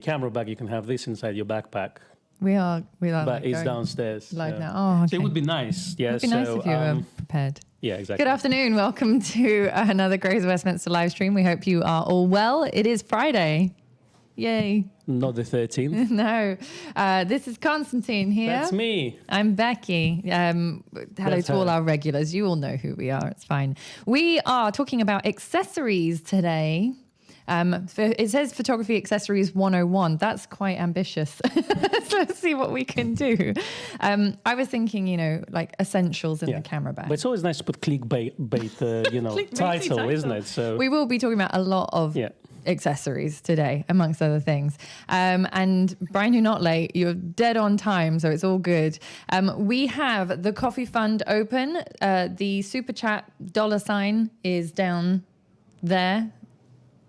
camera bag, you can have this inside your backpack. We are. But it's downstairs. Live now. Oh, okay. So it would be nice. Yeah, it would be nice if you were prepared. Yeah, exactly. Good afternoon. Welcome to another Grace Westminster live stream. We hope you are all well. It is Friday. Yay. Not the 13th. No. This is Constantine here. That's me. I'm Becky. Hello to all our regulars. You all know who we are. It's fine. We are talking about accessories today. It says Photography Accessories 101. That's quite ambitious. So let's see what we can do. I was thinking, like essentials in the camera bag. But it's always nice to put clickbait title, isn't it? So we will be talking about a lot of accessories today, amongst other things. And Brian, you're not late. You're dead on time, so it's all good. We have the coffee fund open. The super chat $ is down there.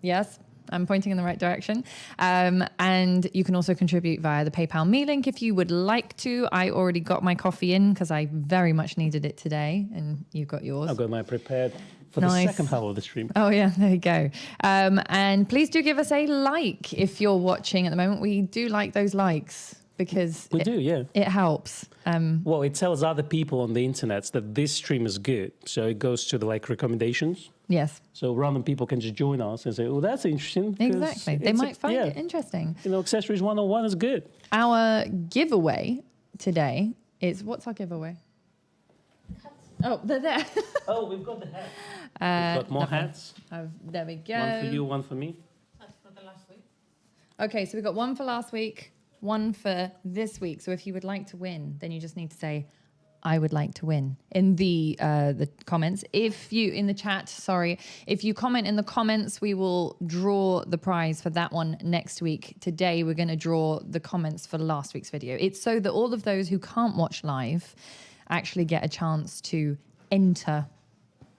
Yes, I'm pointing in the right direction. And you can also contribute via the PayPal Me link if you would like to. I already got my coffee in because I very much needed it today, and you got yours. I've got mine prepared for the second half of the stream. Oh, yeah, there you go. And please do give us a like if you're watching at the moment. We do like those likes because it helps. Well, it tells other people on the internet that this stream is good. So it goes to the recommendations. Yes. So random people can just join us and say, oh, that's interesting. Exactly. They might find it interesting. Accessories 101 is good. Our giveaway today is, what's our giveaway? Oh, they're there. Oh, we've got the hat. We've got more hats. There we go. One for you, one for me. That's for the last week. Okay, so we've got one for last week, one for this week. So if you would like to win, then you just need to say, I would like to win in the comments. If you comment in the comments, we will draw the prize for that one next week. Today, we're going to draw the comments for last week's video. It's so that all of those who can't watch live actually get a chance to enter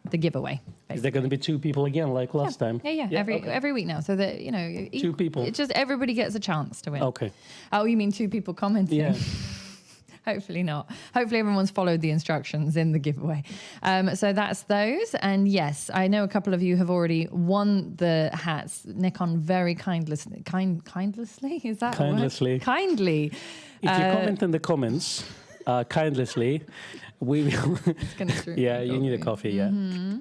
the giveaway. Basically. Is there going to be two people again, like last time? Yeah. Every week now, so that two people. It's just everybody gets a chance to win. Okay. Oh, you mean two people commenting? Yeah. Hopefully not. Hopefully everyone's followed the instructions in the giveaway. So that's those. And yes, I know a couple of you have already won the hats. Nikon very kindlessly, is that kindlessly? Kindly. If you comment in the comments, kindlessly, we will. You need a coffee, Mm-hmm.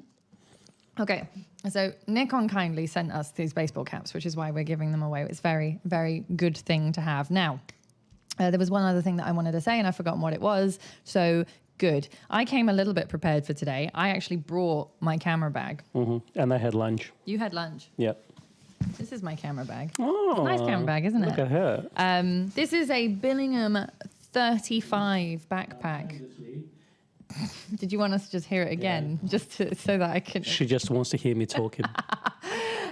Okay. So Nikon kindly sent us these baseball caps, which is why we're giving them away. It's very, very good thing to have. Now, there was one other thing that I wanted to say, and I've forgotten what it was. So good. I came a little bit prepared for today. I actually brought my camera bag. Mm-hmm. And I had lunch. You had lunch? Yeah. This is my camera bag. Oh, it's a nice camera bag, isn't it? Look at her. This is a Billingham 35 backpack. Did you want us to just hear it again? Yeah. So that I can... She just wants to hear me talking.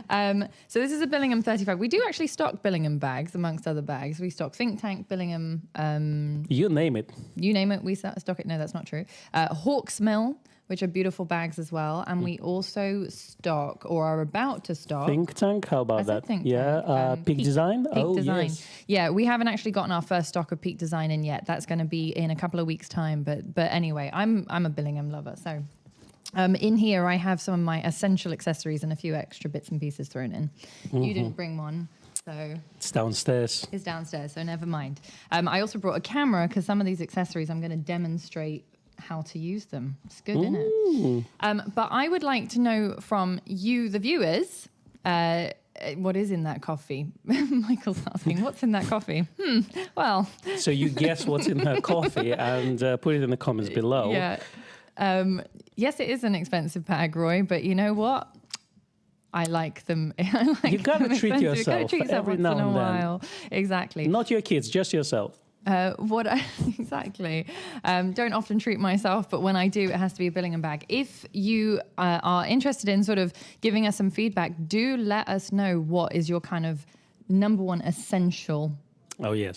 So this is a Billingham 35. We do actually stock Billingham bags, amongst other bags. We stock Think Tank, Billingham. You name it. You name it, we stock it. No, that's not true. Hawks Mill, which are beautiful bags as well. And we also stock, or are about to stock... Think Tank? How about that? Think Tank. Peak Design? Peak Design. Yes. Yeah, we haven't actually gotten our first stock of Peak Design in yet. That's going to be in a couple of weeks' time. But anyway, I'm a Billingham lover, so... in here, I have some of my essential accessories and a few extra bits and pieces thrown in. Mm-hmm. You didn't bring one, so... It's downstairs. It's downstairs, so never mind. I also brought a camera because some of these accessories, I'm going to demonstrate how to use them. It's good, isn't it? But I would like to know from you, the viewers, what is in that coffee? Michael's asking, what's in that coffee? Well... So you guess what's in her coffee and put it in the comments below. Yeah. Yes, it is an expensive bag, Roy, but you know what? I like them. You've got to treat yourself every now and then. Exactly. Not your kids, just yourself. Exactly. Don't often treat myself, but when I do, it has to be a Billingham bag. If you are interested in sort of giving us some feedback, do let us know what is your kind of number one essential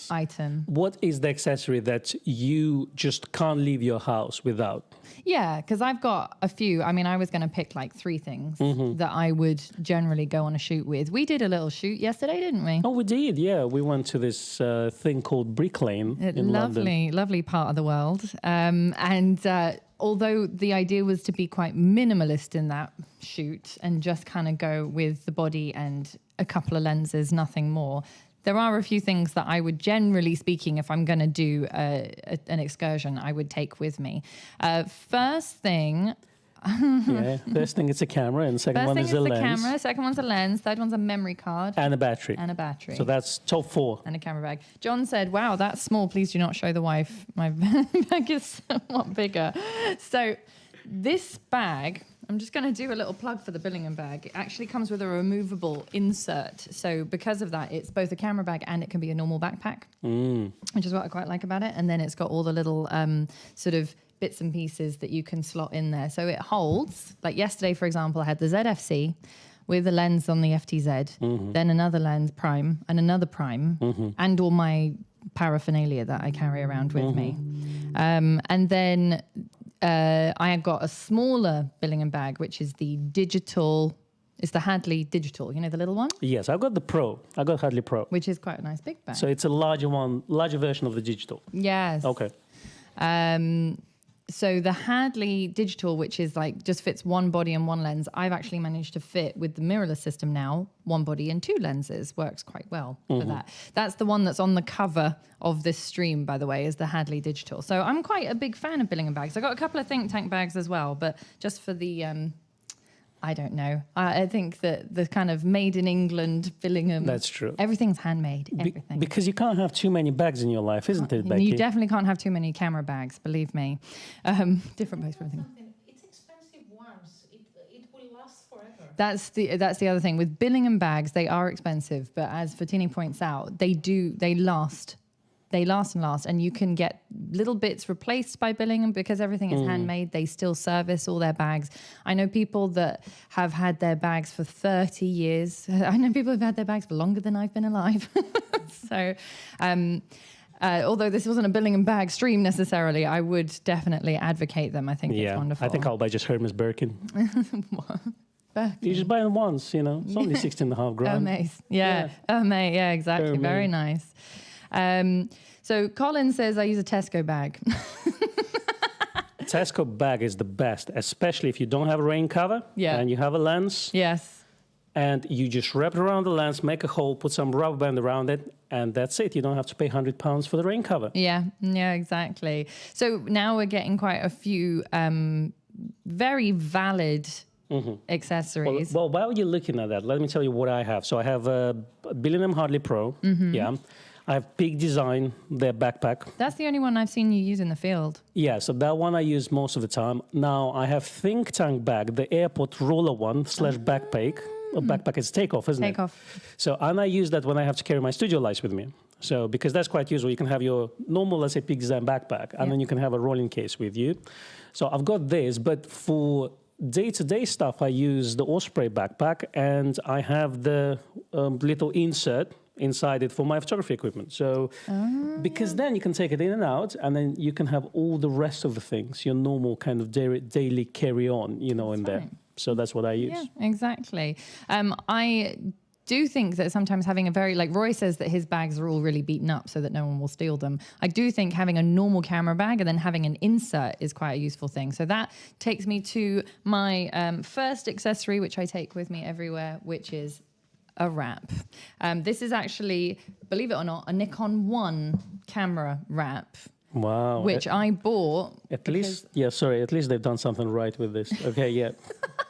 item. What is the accessory that you just can't leave your house without? Yeah, because I've got a few. I mean, I was going to pick like 3 things that I would generally go on a shoot with. We did a little shoot yesterday, didn't we? Oh, we did, yeah. We went to this thing called Brick Lane in London. Lovely part of the world. Although the idea was to be quite minimalist in that shoot and just kind of go with the body and a couple of lenses, nothing more, there are a few things that I would, generally speaking, if I'm going to do an excursion, I would take with me. First thing... First thing is a camera, and second one is a lens. Camera, second one's a lens, third one's a memory card. And a battery. So that's top 4. And a camera bag. John said, wow, that's small. Please do not show the wife. My bag is somewhat bigger. So this bag, I'm just going to do a little plug for the Billingham bag. It actually comes with a removable insert. So because of that, it's both a camera bag and it can be a normal backpack, which is what I quite like about it. And then it's got all the little sort of bits and pieces that you can slot in there. So it holds, like yesterday, for example, I had the ZFC with a lens on the FTZ, then another lens prime and another prime, and all my paraphernalia that I carry around with me. And then I got a smaller Billingham bag, which is the digital. It's the Hadley Digital, you know, the little one? Yes, I've got the Pro. I got Hadley Pro. Which is quite a nice big bag. So it's a larger version of the digital. Yes. Okay. So the Hadley Digital, which is like just fits one body and one lens, I've actually managed to fit with the mirrorless system now, one body and 2 lenses. Works quite well for that. That's the one that's on the cover of this stream, by the way, is the Hadley Digital. So I'm quite a big fan of Billingham bags. I got a couple of Think Tank bags as well, but just for the... I don't know. I think that the kind of made in England Billingham... That's true. Everything's handmade, everything. Because you can't have too many bags in your life, isn't it, Becky? You definitely can't have too many camera bags, believe me. Different bags for everything. It's expensive once. It will last forever. That's the other thing. With Billingham bags, they are expensive, but as Foteini points out, they last. They last and last, and you can get little bits replaced by Billingham because everything is handmade. They still service all their bags. I know people that have had their bags for 30 years. I know people who've had their bags for longer than I've been alive. So, although this wasn't a Billingham bag stream necessarily, I would definitely advocate them. I think it's wonderful. I think I'll buy just Hermes Birkin. Birkin. You just buy them once, you know. It's only 16.5 grand. Hermes. Hermes. Yeah, exactly. Hermes. Very nice. So Colin says I use a Tesco bag. Tesco bag is the best, especially if you don't have a rain cover and you have a lens. Yes. And you just wrap it around the lens, make a hole, put some rubber band around it, and that's it. You don't have to pay £100 for the rain cover. Yeah, exactly. So now we're getting quite a few very valid accessories. Well, while you're looking at that, let me tell you what I have. So I have a Billingham Hartley Pro. I have Peak Design, their backpack. That's the only one I've seen you use in the field. Yeah, so that one I use most of the time. Now I have Think Tank bag, the airport roller one / backpack. Backpack is takeoff, isn't it? Takeoff. So, and I use that when I have to carry my studio lights with me. So, because that's quite useful. You can have your normal, let's say, Peak Design backpack, and then you can have a rolling case with you. So I've got this, but for day-to-day stuff, I use the Osprey backpack, and I have the little insert inside it for my photography equipment. So, because then you can take it in and out, and then you can have all the rest of the things, your normal kind of daily carry-on, you know, in there. So that's what I use. Yeah, exactly. I do think that sometimes having a very, like Roy says that his bags are all really beaten up so that no one will steal them. I do think having a normal camera bag and then having an insert is quite a useful thing. So that takes me to my first accessory, which I take with me everywhere, which is a wrap. This is actually, believe it or not, a Nikon 1 camera wrap. Wow. Which I bought. At least they've done something right with this. Okay, yeah.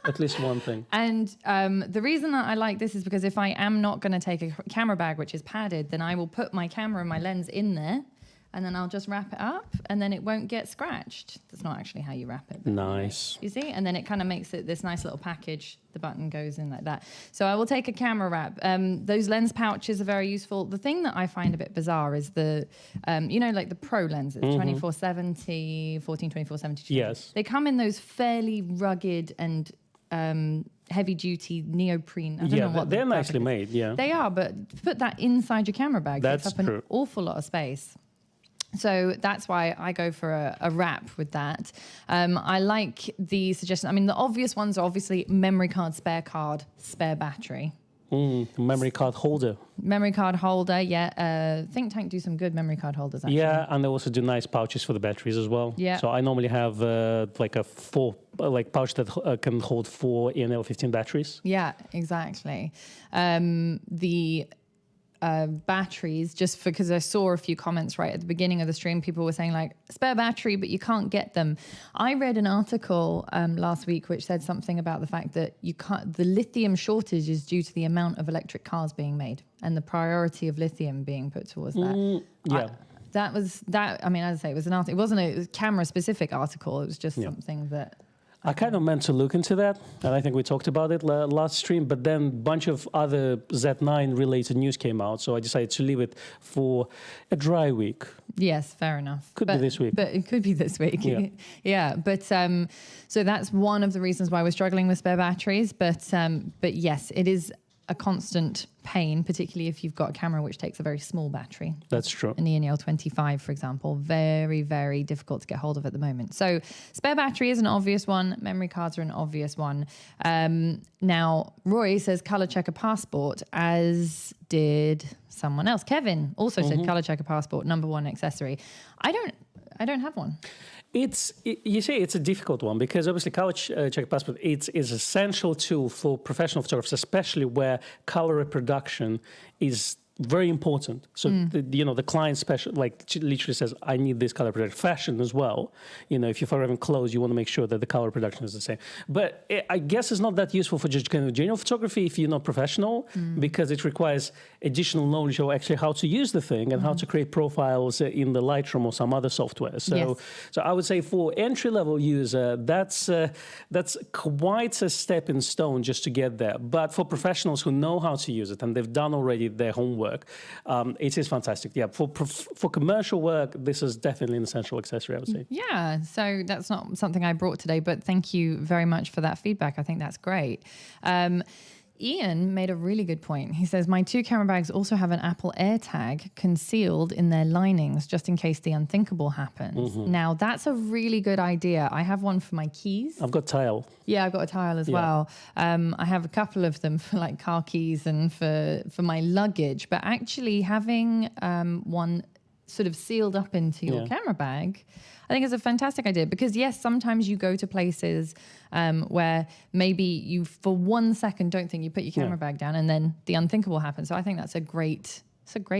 At least one thing. And the reason that I like this is because if I am not going to take a camera bag, which is padded, then I will put my camera and my lens in there, and then I'll just wrap it up, and then it won't get scratched. That's not actually how you wrap it. Nice. You see? And then it kind of makes it this nice little package. The button goes in like that. So I will take a camera wrap. Those lens pouches are very useful. The thing that I find a bit bizarre is the, you know, like the pro lenses, 2470, 14-24-70. Yes. They come in those fairly rugged and heavy duty neoprene. I don't know what they're nicely made. Yeah, they are. But put that inside your camera bag. That's takes up true. An awful lot of space. So that's why I go for a wrap with that. I like the suggestion. I mean, the obvious ones are obviously memory card, spare battery. Memory card holder. Memory card holder, yeah. Think Tank do some good memory card holders, actually. Yeah, and they also do nice pouches for the batteries as well. Yeah. So I normally have like a pouch that can hold 4 ENL15 batteries. Yeah, exactly. batteries, just because I saw a few comments right at the beginning of the stream. People were saying like spare battery, but you can't get them. I read an article last week which said something about the fact that the lithium shortage is due to the amount of electric cars being made and the priority of lithium being put towards that. I mean, as I say, it was an article. It wasn't a camera specific article. It was just something that I kind of meant to look into that, and I think we talked about it last stream, but then a bunch of other Z9 related news came out, so I decided to leave it for a dry week. Yes, fair enough. Could be this week. But it could be this week. Yeah. Yeah, but so that's one of the reasons why we're struggling with spare batteries, but yes, it is a constant pain, particularly if you've got a camera which takes a very small battery. That's true. An ENL 25, for example, very, very difficult to get hold of at the moment. So spare battery is an obvious one. Memory cards are an obvious one. Now, Roy says color checker passport, as did someone else. Kevin also said color checker passport, number one accessory. I don't have one. You say it's a difficult one because obviously color checker passport is an essential tool for professional photographers, especially where color reproduction is very important. So the client literally says, I need this color reproduction. Fashion as well. If you're photographing clothes, you want to make sure that the color reproduction is the same. But I guess it's not that useful for just kind of general photography if you're not professional, because it requires additional knowledge of actually how to use the thing and how to create profiles in the Lightroom or some other software. So I would say for entry-level user, that's quite a stepping stone just to get there. But for professionals who know how to use it and they've done already their homework, it is fantastic. Yeah, for commercial work, this is definitely an essential accessory, I would say. Yeah, so that's not something I brought today, but thank you very much for that feedback. I think that's great. Ian made a really good point. He says, my 2 camera bags also have an Apple AirTag concealed in their linings just in case the unthinkable happens. Now, that's a really good idea. I have one for my keys. I've got tile. Yeah, I've got a tile as well. I have a couple of them for like car keys and for my luggage. But actually having one sort of sealed up into your camera bag, I think is a fantastic idea because yes, sometimes you go to places where maybe you for 1 second don't think you put your camera bag down and then the unthinkable happens. So I think that's a great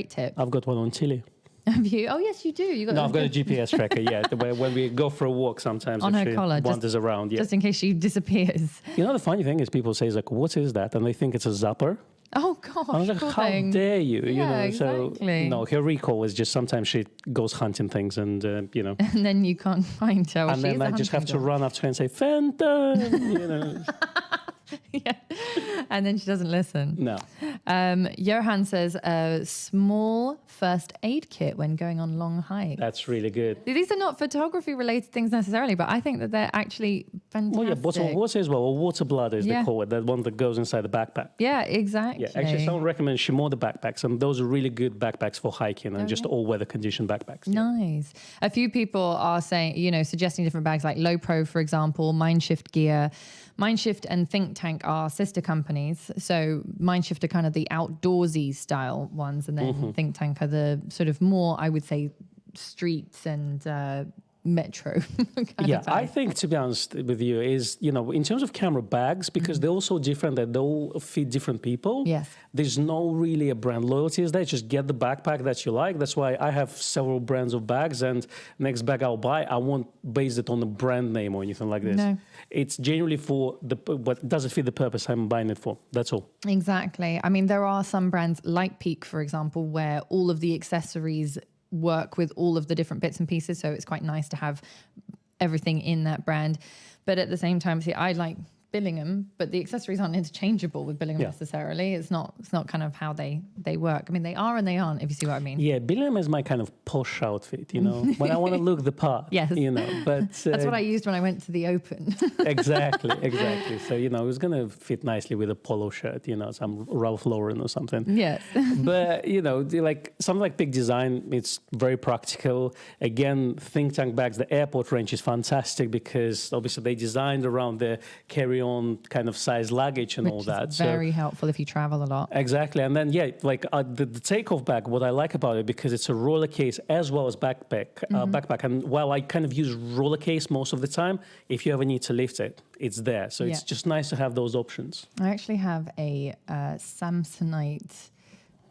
tip. I've got one on Tilly. Have you? Oh yes, you do. I've got a GPS tracker. Yeah, when we go for a walk, sometimes on if her she collar, wanders around, just in case she disappears. The funny thing is, people say like, "What is that?" and they think it's a zapper. Oh gosh! I was like, how dare you? Yeah, exactly. So no, her recall is just sometimes she goes hunting things, and and then you can't find her. And then I just have to run after her and say, "Phantom," Yeah, and then she doesn't listen. No. Johan says a small first aid kit when going on long hikes. That's really good. These are not photography related things necessarily, but I think that they're actually fantastic. Well, yeah, bottle of water as well, or water bladder as they call it, that one that goes inside the backpack. Yeah, exactly. Yeah, actually, someone recommends Shimoda backpacks, and those are really good backpacks for hiking and just all weather condition backpacks. Nice. A few people are saying, suggesting different bags like Low Pro, for example, Mindshift gear. Mindshift and Think Tank are sister companies. So Mindshift are kind of the outdoorsy style ones, and then Think Tank are the sort of more, I would say, streets and metro. I think, to be honest with you, is, in terms of camera bags, because they're all so different that they all fit different people. Yes. There's no really a brand loyalty is there. Just get the backpack that you like. That's why I have several brands of bags, and next bag I'll buy, I won't base it on the brand name or anything like this. No. It's genuinely for what does it fit the purpose I'm buying it for. That's all. Exactly. I mean, there are some brands like Peak, for example, where all of the accessories work with all of the different bits and pieces. So it's quite nice to have everything in that brand. But at the same time, I like Billingham, but the accessories aren't interchangeable with Billingham necessarily. It's not kind of how they work. I mean, they are and they aren't, if you see what I mean. Yeah, Billingham is my kind of posh outfit, when I want to look the part. Yes. But that's what I used when I went to the Open. Exactly. So, it was going to fit nicely with a polo shirt, some Ralph Lauren or something. Yes. But, like something like Peak Design, it's very practical. Again, Think Tank bags, the airport range is fantastic because obviously they designed around the carry-on kind of size luggage and all that. Which is very helpful if you travel a lot. Exactly. And then, the takeoff bag, what I like about it, because it's a roller case as well as backpack. And while I kind of use roller case most of the time, if you ever need to lift it, it's there. So it's just nice to have those options. I actually have a Samsonite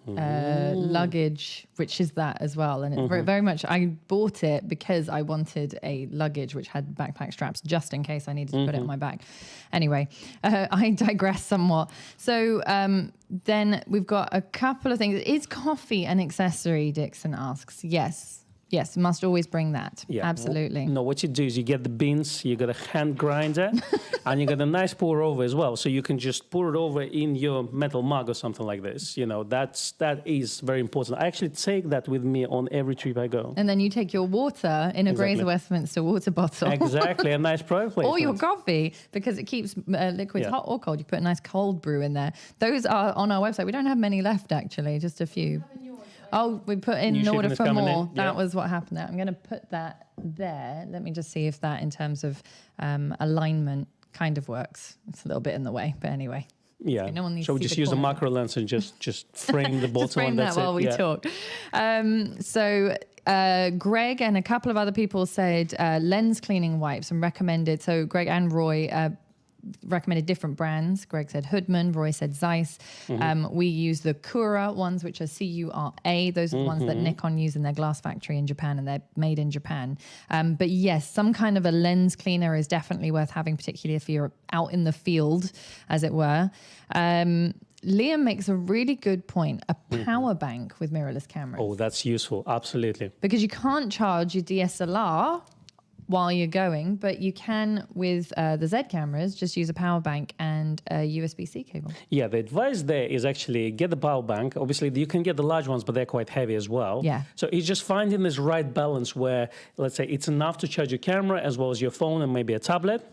luggage, which is that as well. And it very much, I bought it because I wanted a luggage which had backpack straps just in case I needed to put it on my back. Anyway, I digress somewhat. So then we've got a couple of things. Is coffee an accessory, Dixon asks? Yes. Yes, must always bring that. Yeah. Absolutely. No, what you do is you get the beans, you got a hand grinder, and you got a nice pour over as well. So you can just pour it over in your metal mug or something like this. You know, that is very important. I actually take that with me on every trip I go. And then you take your water in a Grazer Westminster water bottle. Exactly, a nice product placement. Or your coffee, because it keeps liquids hot or cold. You put a nice cold brew in there. Those are on our website. We don't have many left, actually, just a few. Oh, we put in an order for more. That was what happened there. I'm going to put that there. Let me just see if that, in terms of alignment, kind of works. It's a little bit in the way, but anyway. Yeah. No one needs so we just use a macro lens and just frame the bottle. Just frame and that's that while we talk. So Greg and a couple of other people said lens cleaning wipes and recommended. So Greg and Roy recommended different brands. Greg said Hoodman, Roy said Zeiss. We use the Cura ones, which are Cura. Those are the ones that Nikon use in their glass factory in Japan, and they're made in Japan. But yes, some kind of a lens cleaner is definitely worth having, particularly if you're out in the field, as it were. Liam makes a really good point, a power bank with mirrorless cameras. Oh, that's useful. Absolutely. Because you can't charge your DSLR while you're going, but you can with the Z cameras just use a power bank and a USB-C cable. Yeah, the advice there is actually get the power bank. Obviously, you can get the large ones, but they're quite heavy as well. Yeah. So it's just finding this right balance where, let's say, it's enough to charge your camera as well as your phone and maybe a tablet.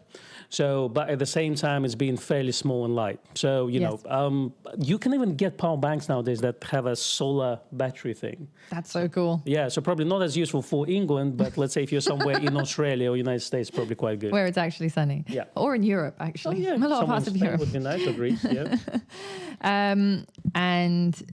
So, but at the same time, it's being fairly small and light. So, you know, you can even get power banks nowadays that have a solar battery thing. That's so cool. Yeah, so probably not as useful for England, but let's say if you're somewhere in Australia or United States, probably quite good. Where it's actually sunny. Yeah. Or in Europe, actually. Oh, yeah. A lot of parts of Europe. Would be nice, agreed, yeah. And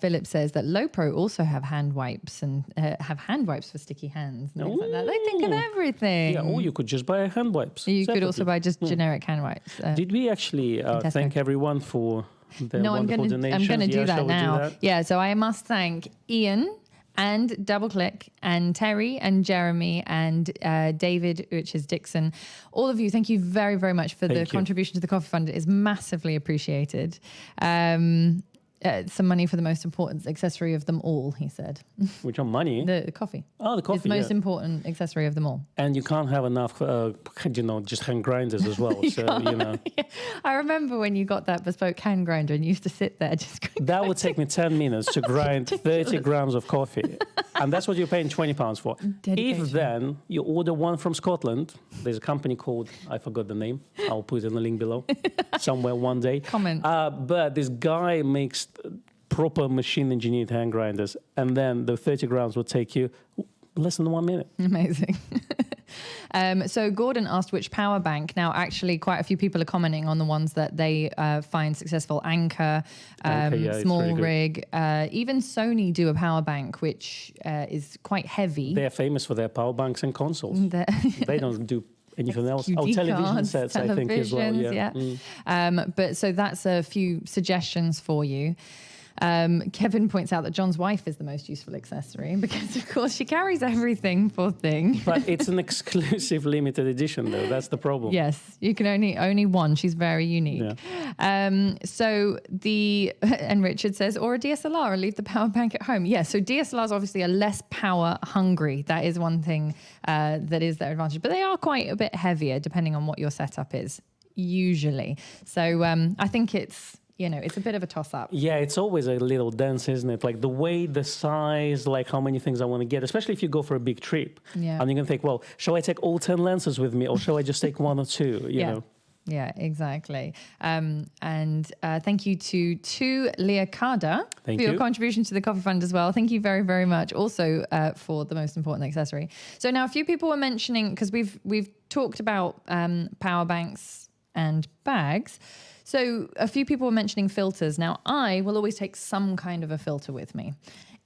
Philip says that Lowepro also have hand wipes and have hand wipes for sticky hands and things like that. They think of everything. Yeah, or you could just buy hand wipes. You could also buy just generic hand wipes. Did we actually thank everyone for their wonderful donations? I'm going to do that now. Do that? Yeah, so I must thank Ian and DoubleClick and Terry and Jeremy and David, which is Dixon. All of you, thank you very, very much for the contribution to the Coffee Fund. It is massively appreciated. Some money for the most important accessory of them all, he said. Which one, money? The coffee. Oh, the coffee, it's the most important accessory of them all. And you can't have enough, you know, just hand grinders as well. So, you know. Yeah. I remember when you got that bespoke hand grinder and you used to sit there just... That would take me 10 minutes to grind 30 grams of coffee. And that's what you're paying £20 for. Dedication. If then you order one from Scotland, there's a company called, I forgot the name. I'll put it in the link below somewhere one day. Comment. But this guy makes proper machine-engineered hand grinders, and then the 30 grams will take you less than 1 minute. Amazing. So Gordon asked which power bank. Now, actually, quite a few people are commenting on the ones that they find successful. Anchor, Small Rig. Even Sony do a power bank, which is quite heavy. They're famous for their power banks and consoles. They don't do anything else. QD television cards, sets, I think, as well. Yeah. But so that's a few suggestions for you. Kevin points out that John's wife is the most useful accessory because, of course, she carries everything, poor thing. But it's an exclusive limited edition, though. That's the problem. Yes, you can only one. She's very unique. Yeah. And Richard says, or a DSLR, or leave the power bank at home. Yeah, so DSLRs obviously are less power hungry. That is one thing that is their advantage. But they are quite a bit heavier, depending on what your setup is, usually. So I think it's... You know, it's a bit of a toss-up. Yeah, it's always a little dense, isn't it? Like the weight, the size, like how many things I want to get, especially if you go for a big trip. Yeah. And you're going to think, well, shall I take all 10 lenses with me or shall I just take one or two, you know? Yeah, exactly. And thank you to Leah Carter for your contribution to the Coffee Fund as well. Thank you very, very much also for the most important accessory. So now a few people were mentioning, because we've talked about power banks and bags. So a few people were mentioning filters. Now, I will always take some kind of a filter with me.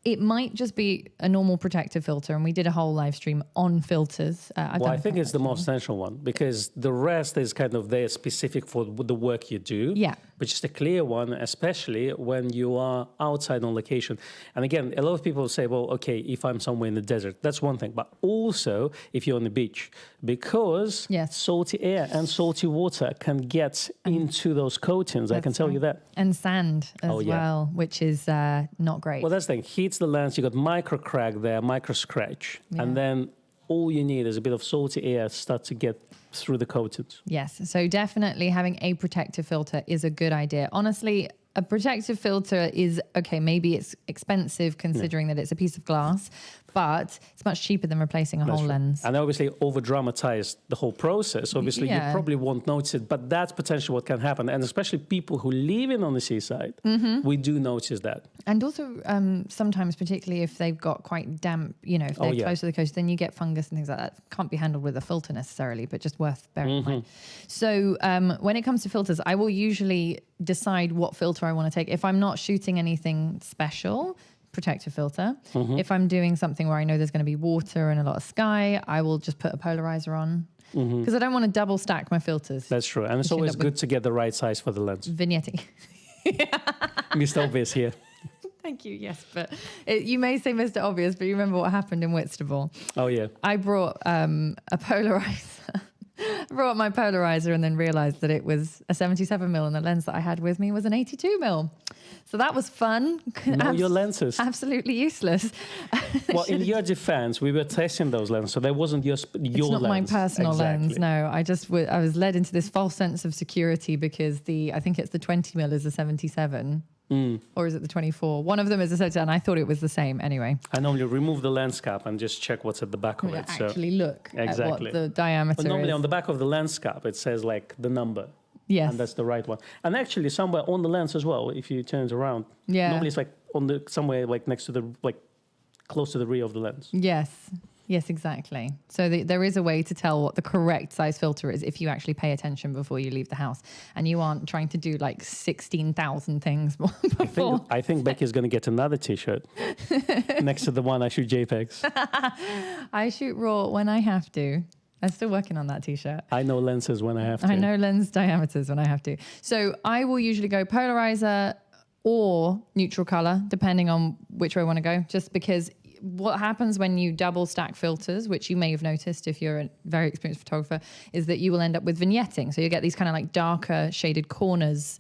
It might just be a normal protective filter, and we did a whole live stream on filters. I think it's the most essential one because the rest is kind of there specific for the work you do. Yeah. but just a clear one, especially when you are outside on location. And again, a lot of people say, well, okay, if I'm somewhere in the desert, that's one thing. But also if you're on the beach, because salty air and salty water can get into those coatings. I can tell you that. And sand as well, which is not great. Well, that's the thing. Heats the lens. You got micro crack there, micro scratch. And then all you need is a bit of salty air start to get through the coatings. Yes. So definitely having a protective filter is a good idea. Honestly, a protective filter is, okay, maybe it's expensive considering that it's a piece of glass, but it's much cheaper than replacing a whole lens. And obviously over-dramatize the whole process. Obviously, you probably won't notice it, but that's potentially what can happen. And especially people who live in on the seaside, we do notice that. And also sometimes, particularly if they've got quite damp, if they're close to the coast, then you get fungus and things like that. Can't be handled with a filter necessarily, but just worth bearing in mind. So when it comes to filters, I will usually decide what filter I want to take. If I'm not shooting anything special, protective filter. If I'm doing something where I know there's going to be water and a lot of sky, I will just put a polarizer on because I don't want to double stack my filters. That's true. And it's always good to get the right size for the lens. Vignetting. Mr. Obvious here. Thank you. Yes, but you may say Mr. Obvious, but you remember what happened in Whitstable. Oh, yeah. I brought a polarizer. I brought my polarizer and then realized that it was a 77mm and the lens that I had with me was an 82mm. So that was fun. Know your lenses. Absolutely useless. Well, in your defense, we were testing those lenses, so that wasn't your it's lens. not my personal lens, no. I was led into this false sense of security because I think it's the 20mm is a 77. Or is it the 24? One of them is a 77, and I thought it was the same anyway. I normally remove the lens cap and just check what's at the back of it. Actually look at what the diameter but normally is. on the back of the lens cap, it says like the number. Yes. And that's the right one. And actually somewhere on the lens as well, if you turn it around. Yeah. Normally it's like somewhere like next to close to the rear of the lens. Yes, exactly. So there is a way to tell what the correct size filter is if you actually pay attention before you leave the house and you aren't trying to do like 16,000 things before. I think Becky's going to get another T-shirt next to the one I shoot JPEGs. I shoot RAW when I have to. I'm still working on that T-shirt. I know lenses when I have to. I know lens diameters when I have to. So I will usually go polarizer or neutral color, depending on which way I want to go, just because what happens when you double stack filters, which you may have noticed if you're a very experienced photographer, is that you will end up with vignetting. So you get these kind of like darker shaded corners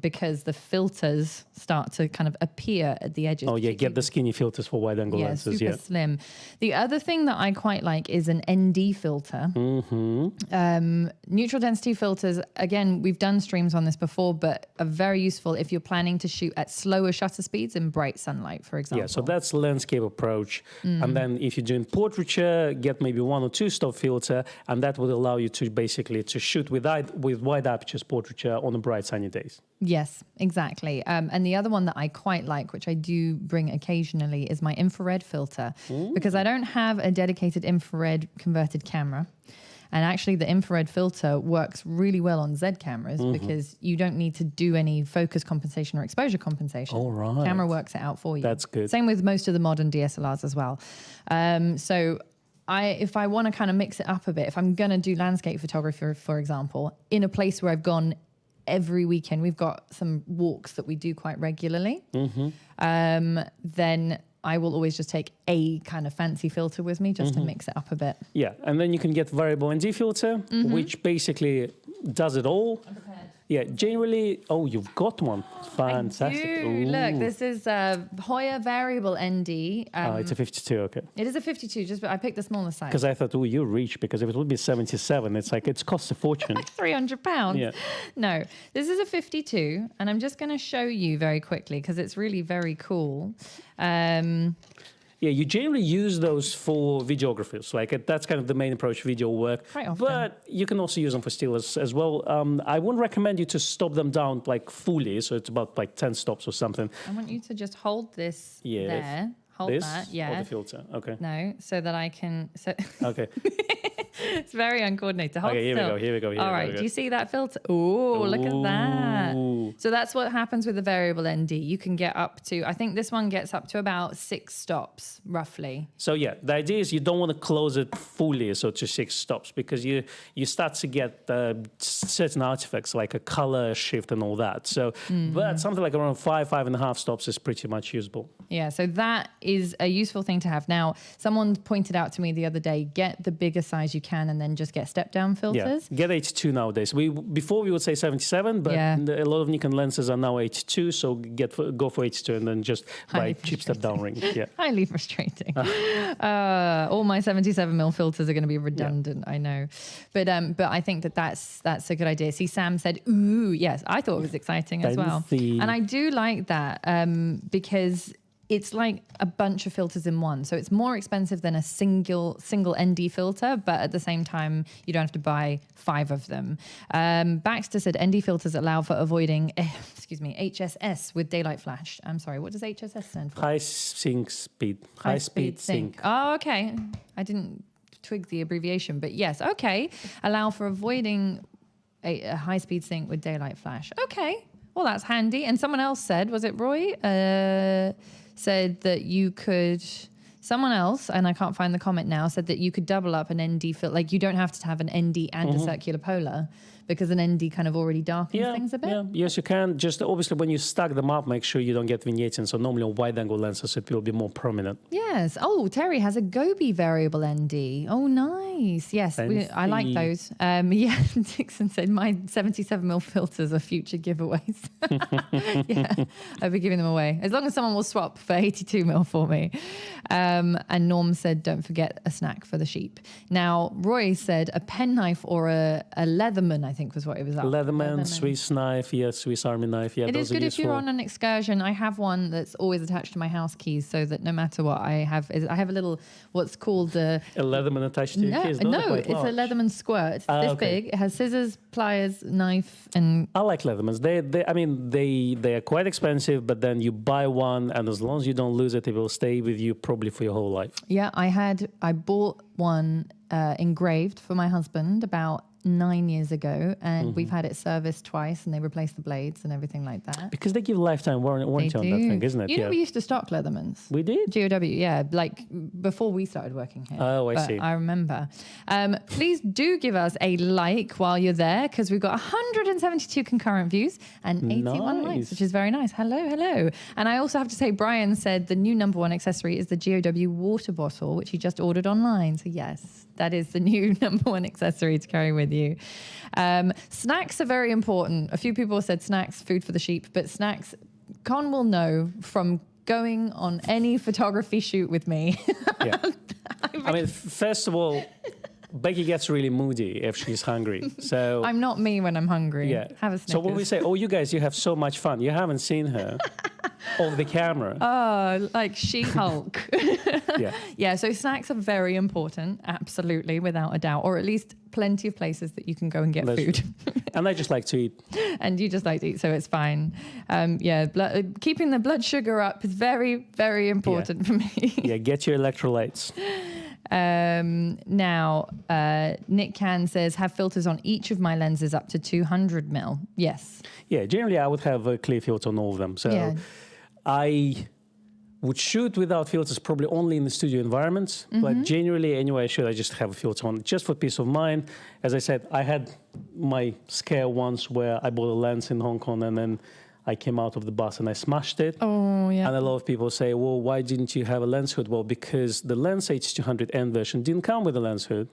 because the filters start to kind of appear at the edges. Oh yeah, get the skinny filters for wide angle lenses. Super slim. The other thing that I quite like is an ND filter. Neutral density filters, again, we've done streams on this before, but are very useful if you're planning to shoot at slower shutter speeds in bright sunlight, for example. Yeah, so that's landscape approach. And then if you're doing portraiture, get maybe 1 or 2 stop filter, and that would allow you to basically to shoot with wide apertures portraiture on the bright sunny days. Yes, exactly. And the other one that I quite like, which I do bring occasionally, is my infrared filter, because I don't have a dedicated infrared converted camera. And actually the infrared filter works really well on Z cameras because you don't need to do any focus compensation or exposure compensation. All right. Camera works it out for you. That's good. Same with most of the modern DSLRs as well. So if I want to kind of mix it up a bit, if I'm going to do landscape photography, for example, in a place where I've gone every weekend, we've got some walks that we do quite regularly, then I will always just take a kind of fancy filter with me just to mix it up a bit. Yeah, and then you can get variable ND filter, which basically does it all. I'm prepared. Yeah, generally, you've got one. Fantastic. I do. Look, this is Hoya variable ND. It's a 52, okay. It is a 52, I picked the smallest size. Because I thought, you're rich, because if it would be 77, it's like, it costs a fortune. Like £300. Yeah. No, this is a 52, and I'm just going to show you very quickly because it's really very cool. Yeah, you generally use those for videographers. Like that's kind of the main approach, video work. Quite often. But you can also use them for still as well. I wouldn't recommend you to stop them down like fully. So it's about like 10 stops or something. I want you to just hold this there. Hold this, that, yeah. Or the filter, okay. No, so that I can... Okay. It's very uncoordinated. Hold okay, here still. we go. All right, do you see that filter? Ooh, look at that. So that's what happens with the variable ND. You can get up to, I think this one gets up to about 6 stops, roughly. So yeah, the idea is you don't want to close it fully, so to 6 stops, because you start to get certain artifacts like a color shift and all that. So, but something like around 5.5 stops is pretty much usable. Yeah, so that is a useful thing to have. Now, someone pointed out to me the other day, get the bigger size you can and then just get step-down filters. Yeah, get 82 nowadays. Before we would say 77, but a lot of Nikon lenses are now 82, so go for 82 and then just buy cheap step-down ring. Yeah. Highly frustrating. All my 77mm filters are going to be redundant, I know. But I think that's a good idea. See, Sam said, ooh, yes, I thought it was exciting as well. And I do like that because it's like a bunch of filters in one. So it's more expensive than a single ND filter, but at the same time, you don't have to buy 5 of them. Baxter said ND filters allow for avoiding, HSS with daylight flash. I'm sorry, what does HSS stand for? High sync speed. High speed sync. Oh, okay. I didn't twig the abbreviation, but yes, okay. Allow for avoiding a high-speed sync with daylight flash. Okay, well, that's handy. And someone else said, was it Roy? Said that you could, someone else, and I can't find the comment now, said that you could double up an ND filter. Like you don't have to have an ND and a circular polar because an ND kind of already darkens things a bit. Yeah, yes, you can. Just obviously when you stack them up, make sure you don't get vignetting. So normally on wide angle lenses, it will be more prominent. Yes. Oh, Terry has a Gobi variable ND. Oh, nice. Yes, I like those. Yeah, Dixon said my 77mm filters are future giveaways. Yeah, I'll be giving them away. As long as someone will swap for 82mm for me. And Norm said, don't forget a snack for the sheep. Now, Roy said a penknife or a Leatherman, I think was what it was. Leatherman, Swiss knife, Swiss Army knife. Yeah, it is good if you're on an excursion. I have one that's always attached to my house keys so that no matter what I have a little, what's called a Leatherman attached to your keys? No, it's a Leatherman squirt. It's this big. It has scissors, pliers, knife, and... I like Leathermans. They are quite expensive, but then you buy one, and as long as you don't lose it, it will stay with you probably for your whole life. Yeah, I bought one engraved for my husband about 9 years ago, and we've had it serviced twice, and they replaced the blades and everything like that. Because they give lifetime warranty on that thing, isn't it? You know, we used to stock Leathermans. We did? GOW, yeah, like before we started working here. Oh, I see. I remember. Please do give us a like while you're there, because we've got 172 concurrent views and 81 likes, which is very nice. Hello. And I also have to say, Brian said the new #1 accessory is the GOW water bottle, which he just ordered online. So yes, that is the new #1 accessory to carry with you. Snacks are very important. A few people said snacks, food for the sheep, but snacks, Con will know from going on any photography shoot with me. Yeah. I mean, first of all, Becky gets really moody if she's hungry. So I'm not me when I'm hungry. Yeah. Have a Snickers. So when we say, oh, you guys, you have so much fun, you haven't seen her off the camera. Oh, like She-Hulk. Yeah. Yeah, so snacks are very important, absolutely, without a doubt, or at least plenty of places that you can go and get food. And I just like to eat. And you just like to eat, so it's fine. Keeping the blood sugar up is very, very important for me. Yeah, get your electrolytes. Now, Nick Can says, have filters on each of my lenses up to 200mm. Yes. Yeah, generally I would have a clear filter on all of them. So I would shoot without filters probably only in the studio environments. But generally, anyway, I just have a filter on just for peace of mind. As I said, I had my scare once where I bought a lens in Hong Kong and then I came out of the bus and I smashed it. Oh, yeah. And a lot of people say, well, why didn't you have a lens hood? Well, because the Lens H200N version didn't come with a lens hood.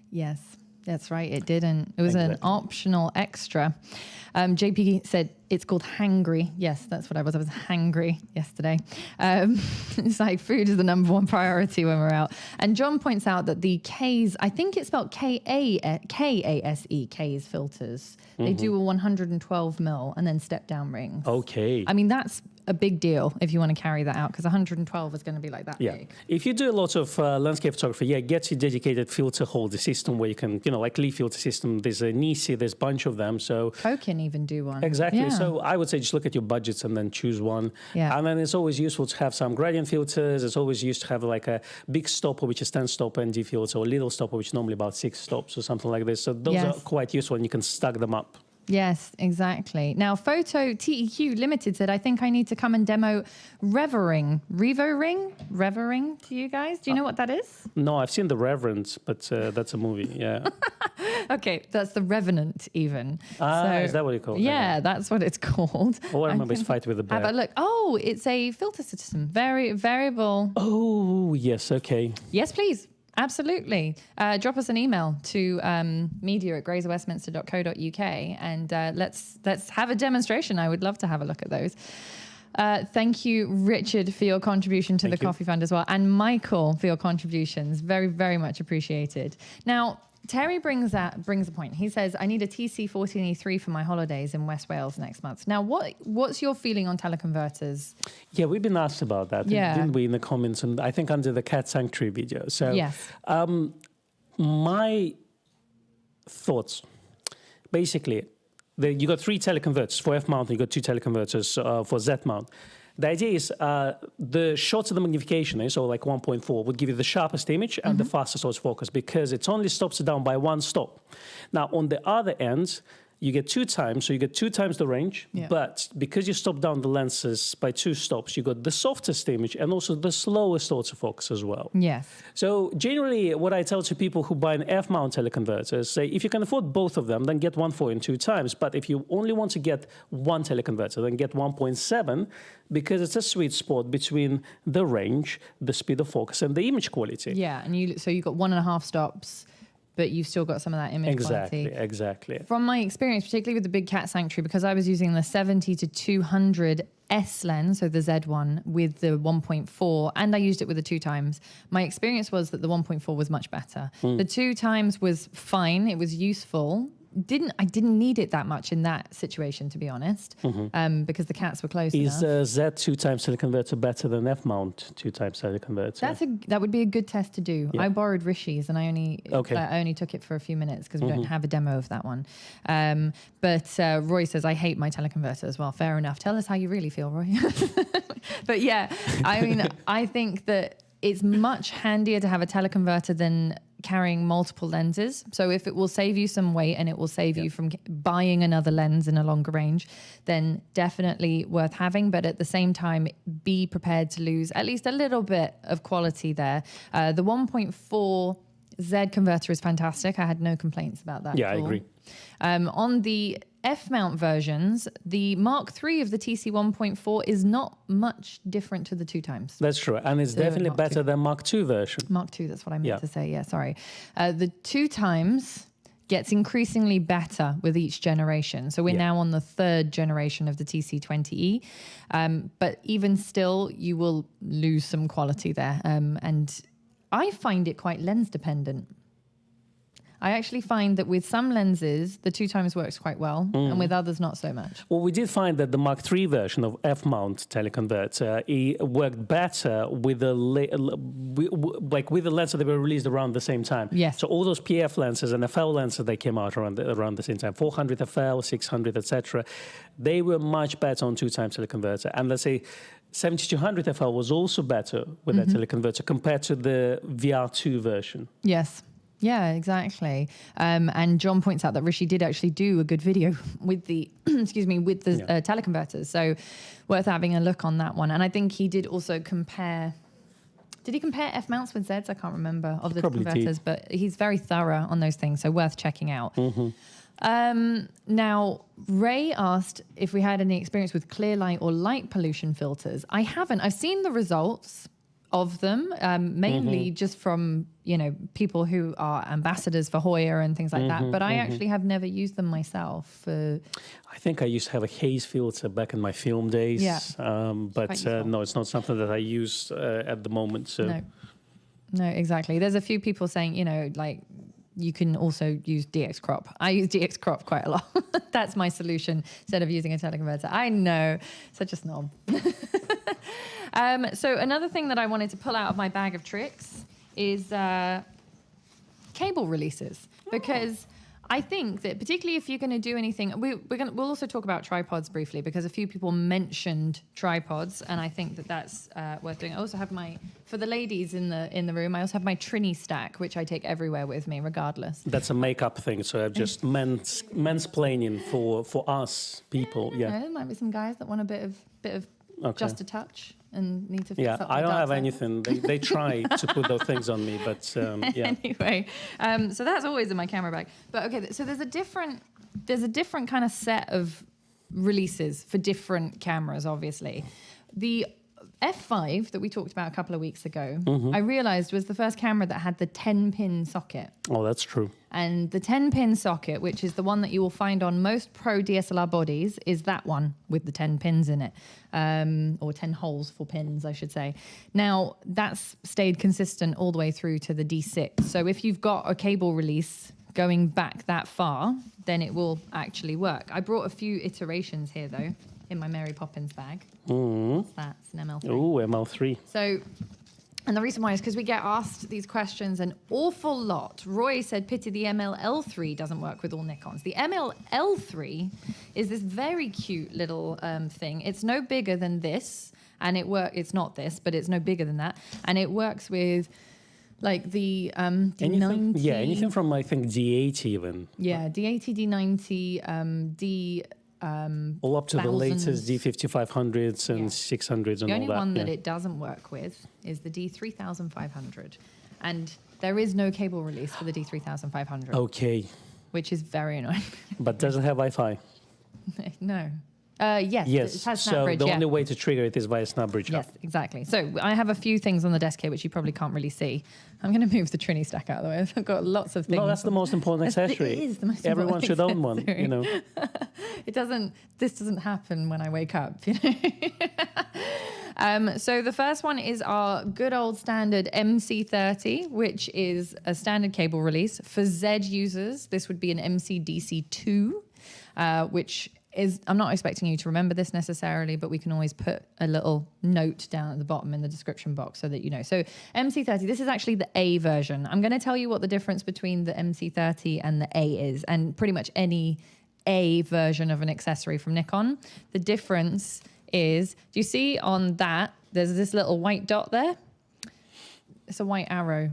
Yes, that's right. It didn't. It was an optional extra. JP said it's called hangry. Yes, that's what I was. I was hangry yesterday. It's like food is the #1 priority when we're out. And John points out that the K's, I think it's spelled K-A-S-E, K's filters. They do a 112mm and then step down rings. Okay. I mean, that's a big deal if you want to carry that out, because 112 is going to be like that big. If you do a lot of landscape photography, get your dedicated filter holder system where you can, like Lee filter system. There's a Nisi, there's a bunch of them. So can even do one. Exactly. Yeah. So I would say just look at your budgets and then choose one. Yeah. And then it's always useful to have some gradient filters. It's always used to have like a big stopper, which is 10 stop ND filter, or a little stopper, which is normally about 6 stops or something like this. So those are quite useful and you can stack them up. Yes, exactly. Now, Photo TEQ Limited said, I think I need to come and demo Revering to you guys. Do you know what that is? No, I've seen The Reverend, but that's a movie, yeah. Okay, that's The Revenant even. Is that what you call it? Yeah, that's what it's called. All I remember is Fight with the Bear. Have a look. Oh, it's a filter system. Very variable. Oh, yes, okay. Yes, please. Absolutely. Drop us an email to media@grayswestminster.co.uk and let's have a demonstration. I would love to have a look at those. Thank you, Richard, for your contribution to the Coffee Fund as well, and Michael for your contributions. Very, very much appreciated. Now, Terry brings a point. He says, I need a TC Foteini 3 for my holidays in West Wales next month. Now, what's your feeling on teleconverters? Yeah, we've been asked about that, didn't we, in the comments, and I think under the Cat Sanctuary video. So, yes. My thoughts, basically, you got 3 teleconverters for F-mount, and you got 2 teleconverters for Z-mount. The idea is the shorter the magnification is, so like 1.4, would give you the sharpest image and the fastest autofocus because it only stops it down by 1 stop. Now, on the other end, you get 2 times, so you get 2 times the range, but because you stop down the lenses by 2 stops, you got the softest image and also the slowest autofocus as well. Yes. So generally, what I tell to people who buy an F-mount teleconverter is say, if you can afford both of them, then get 1.4 and 2 times. But if you only want to get one teleconverter, then get 1.7 because it's a sweet spot between the range, the speed of focus, and the image quality. Yeah, and so you got 1.5 stops, but you've still got some of that image quality. Exactly. From my experience, particularly with the Big Cat Sanctuary, because I was using the 70 to 200 S lens, so the Z one, with the 1.4, and I used it with the 2 times. My experience was that the 1.4 was much better. The 2 times was fine. It was useful. I didn't need it that much in that situation, to be honest, because the cats were close enough. Is Z 2 times teleconverter better than F-mount 2 times teleconverter? That would be a good test to do. Yeah. I borrowed Rishi's and I only took it for a few minutes because we don't have a demo of that one. But Roy says, I hate my teleconverter as well. Fair enough. Tell us how you really feel, Roy. But yeah, I mean, I think that it's much handier to have a teleconverter than carrying multiple lenses. So if it will save you some weight and it will save you from buying another lens in a longer range, then definitely worth having. But at the same time, be prepared to lose at least a little bit of quality there. The 1.4 Z converter is fantastic. I had no complaints about that. Yeah, I agree. On the F-mount versions, the Mark III of the TC 1.4 is not much different to the 2 times. That's true. And it's definitely better than Mark II version. Mark II, that's what I meant to say. Yeah, sorry. The 2 times gets increasingly better with each generation. So we're now on the 3rd generation of the TC20E. But even still, you will lose some quality there. And I find it quite lens dependent. I actually find that with some lenses, the 2 times works quite well, and with others, not so much. Well, we did find that the Mark III version of F-mount teleconverter it worked better with the with the lenses that were released around the same time. Yes. So all those PF lenses and FL lenses that came out around the same time, 400 FL, 600, etc., they were much better on 2 times teleconverter. And let's say 7200 FL was also better with that teleconverter compared to the VR2 version. Yes. Yeah, exactly. And John points out that Rishi did actually do a good video with the, teleconverters. So worth having a look on that one. And I think he did also compare. Did he compare F mounts with Zs? I can't remember of the converters, but he's very thorough on those things. So worth checking out. Now, Ray asked if we had any experience with clear light or light pollution filters. I haven't. I've seen the results of them, mainly just from, people who are ambassadors for Hoya and things like that. But I actually have never used them myself. I think I used to have a haze filter back in my film days. Yeah. But no, it's not something that I use at the moment. So. No, exactly. There's a few people saying, you can also use DX crop. I use DX crop quite a lot. That's my solution instead of using a teleconverter. I know, such a snob. So another thing that I wanted to pull out of my bag of tricks is cable releases, because I think that particularly if you're going to do anything, we'll also talk about tripods briefly because a few people mentioned tripods, and I think that that's worth doing. I also have for the ladies in the room, I also have my Trini stack, which I take everywhere with me, regardless. That's a makeup thing, so I've just mansplaining for us people. Yeah, there might be some guys that want a bit of just a touch and need to fix up I don't have side. anything. They try to put those things on me, but yeah. Anyway, so that's always in my camera bag. But okay, so there's a different kind of set of releases for different cameras, obviously. The F5 that we talked about a couple of weeks ago, I realized was the first camera that had the 10-pin socket. Oh, that's true. And the 10-pin socket, which is the one that you will find on most pro DSLR bodies, is that one with the 10 pins in it, or 10 holes for pins, I should say. Now, that's stayed consistent all the way through to the D6. So if you've got a cable release going back that far, then it will actually work. I brought a few iterations here, though, in my Mary Poppins bag. What's that? It's an ML3. Oh, ML3. So, and the reason why is because we get asked these questions an awful lot. Roy said, pity the MLL3 doesn't work with all Nikons. The MLL3 is this very cute little thing. It's no bigger than this, and it's not this, but it's no bigger than that. And it works with like the D90. Anything from, I think, D80 even. Yeah, D80, D90, D... all up to the latest D5500s and 600s and all that. The only one that it doesn't work with is the D3500. And there is no cable release for the D3500. Okay. Which is very annoying. But does it have Wi-Fi? No. Yes. It has so SnapBridge, the only way to trigger it is via SnapBridge. Yes, exactly. So I have a few things on the desk here which you probably can't really see. I'm going to move the Trini stack out of the way. I've got lots of things. No, that's the most important accessory. It is the most Everyone important should own one, accessory. you know. This doesn't happen when I wake up, you know. So the first one is our good old standard MC30, which is a standard cable release. For Z users, this would be an MCDC2, which is, I'm not expecting you to remember this necessarily, but we can always put a little note down at the bottom in the description box so that you know. So MC30, this is actually the A version. I'm going to tell you what the difference between the MC30 and the A is, and pretty much any A version of an accessory from Nikon. The difference is, do you see on that, there's this little white dot there? It's a white arrow.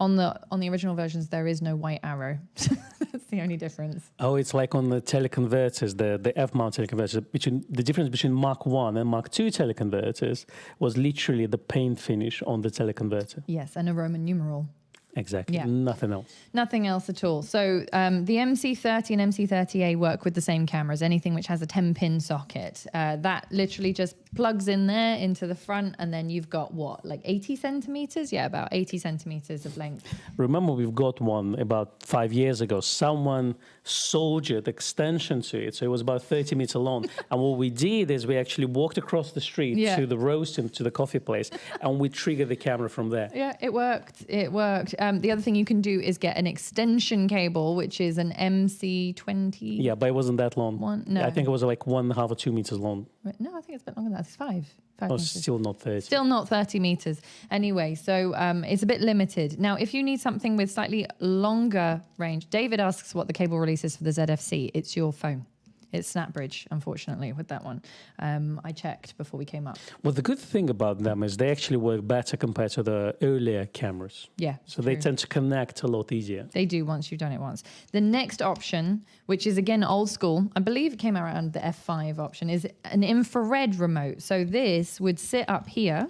On the original versions, there is no white arrow. That's the only difference. Oh, it's like on the teleconverters, the F-mount teleconverters. The difference between Mark 1 and Mark 2 teleconverters was literally the paint finish on the teleconverter. Yes, and a Roman numeral. Exactly. Yeah. Nothing else. Nothing else at all. So the MC30 and MC30A work with the same cameras, anything which has a 10-pin socket. That literally just plugs in there into the front, and then you've got what, like 80 centimeters? Yeah, about 80 centimeters of length. Remember, we've got one about 5 years ago. Someone soldered extension to it, so it was about 30 meters long. And what we did is we actually walked across the street to the roasting, to the coffee place, and we triggered the camera from there. Yeah, it worked. It worked. The other thing you can do is get an extension cable, which is an MC20. Yeah, but it wasn't that long. No. I think it was like 1.5 or 2 meters long. No, I think it's a bit longer than that. It's 5 Oh, meters. still not 30. Still not 30 meters. Anyway, so it's a bit limited. Now, if you need something with slightly longer range, David asks what the cable release is for the ZFC. It's your phone. It's SnapBridge, unfortunately, with that one. I checked before we came up. Well, the good thing about them is they actually work better compared to the earlier cameras. Yeah. So they tend to connect a lot easier. They do once you've done it once. The next option, which is again old school, I believe it came around the F5 option, is an infrared remote. So this would sit up here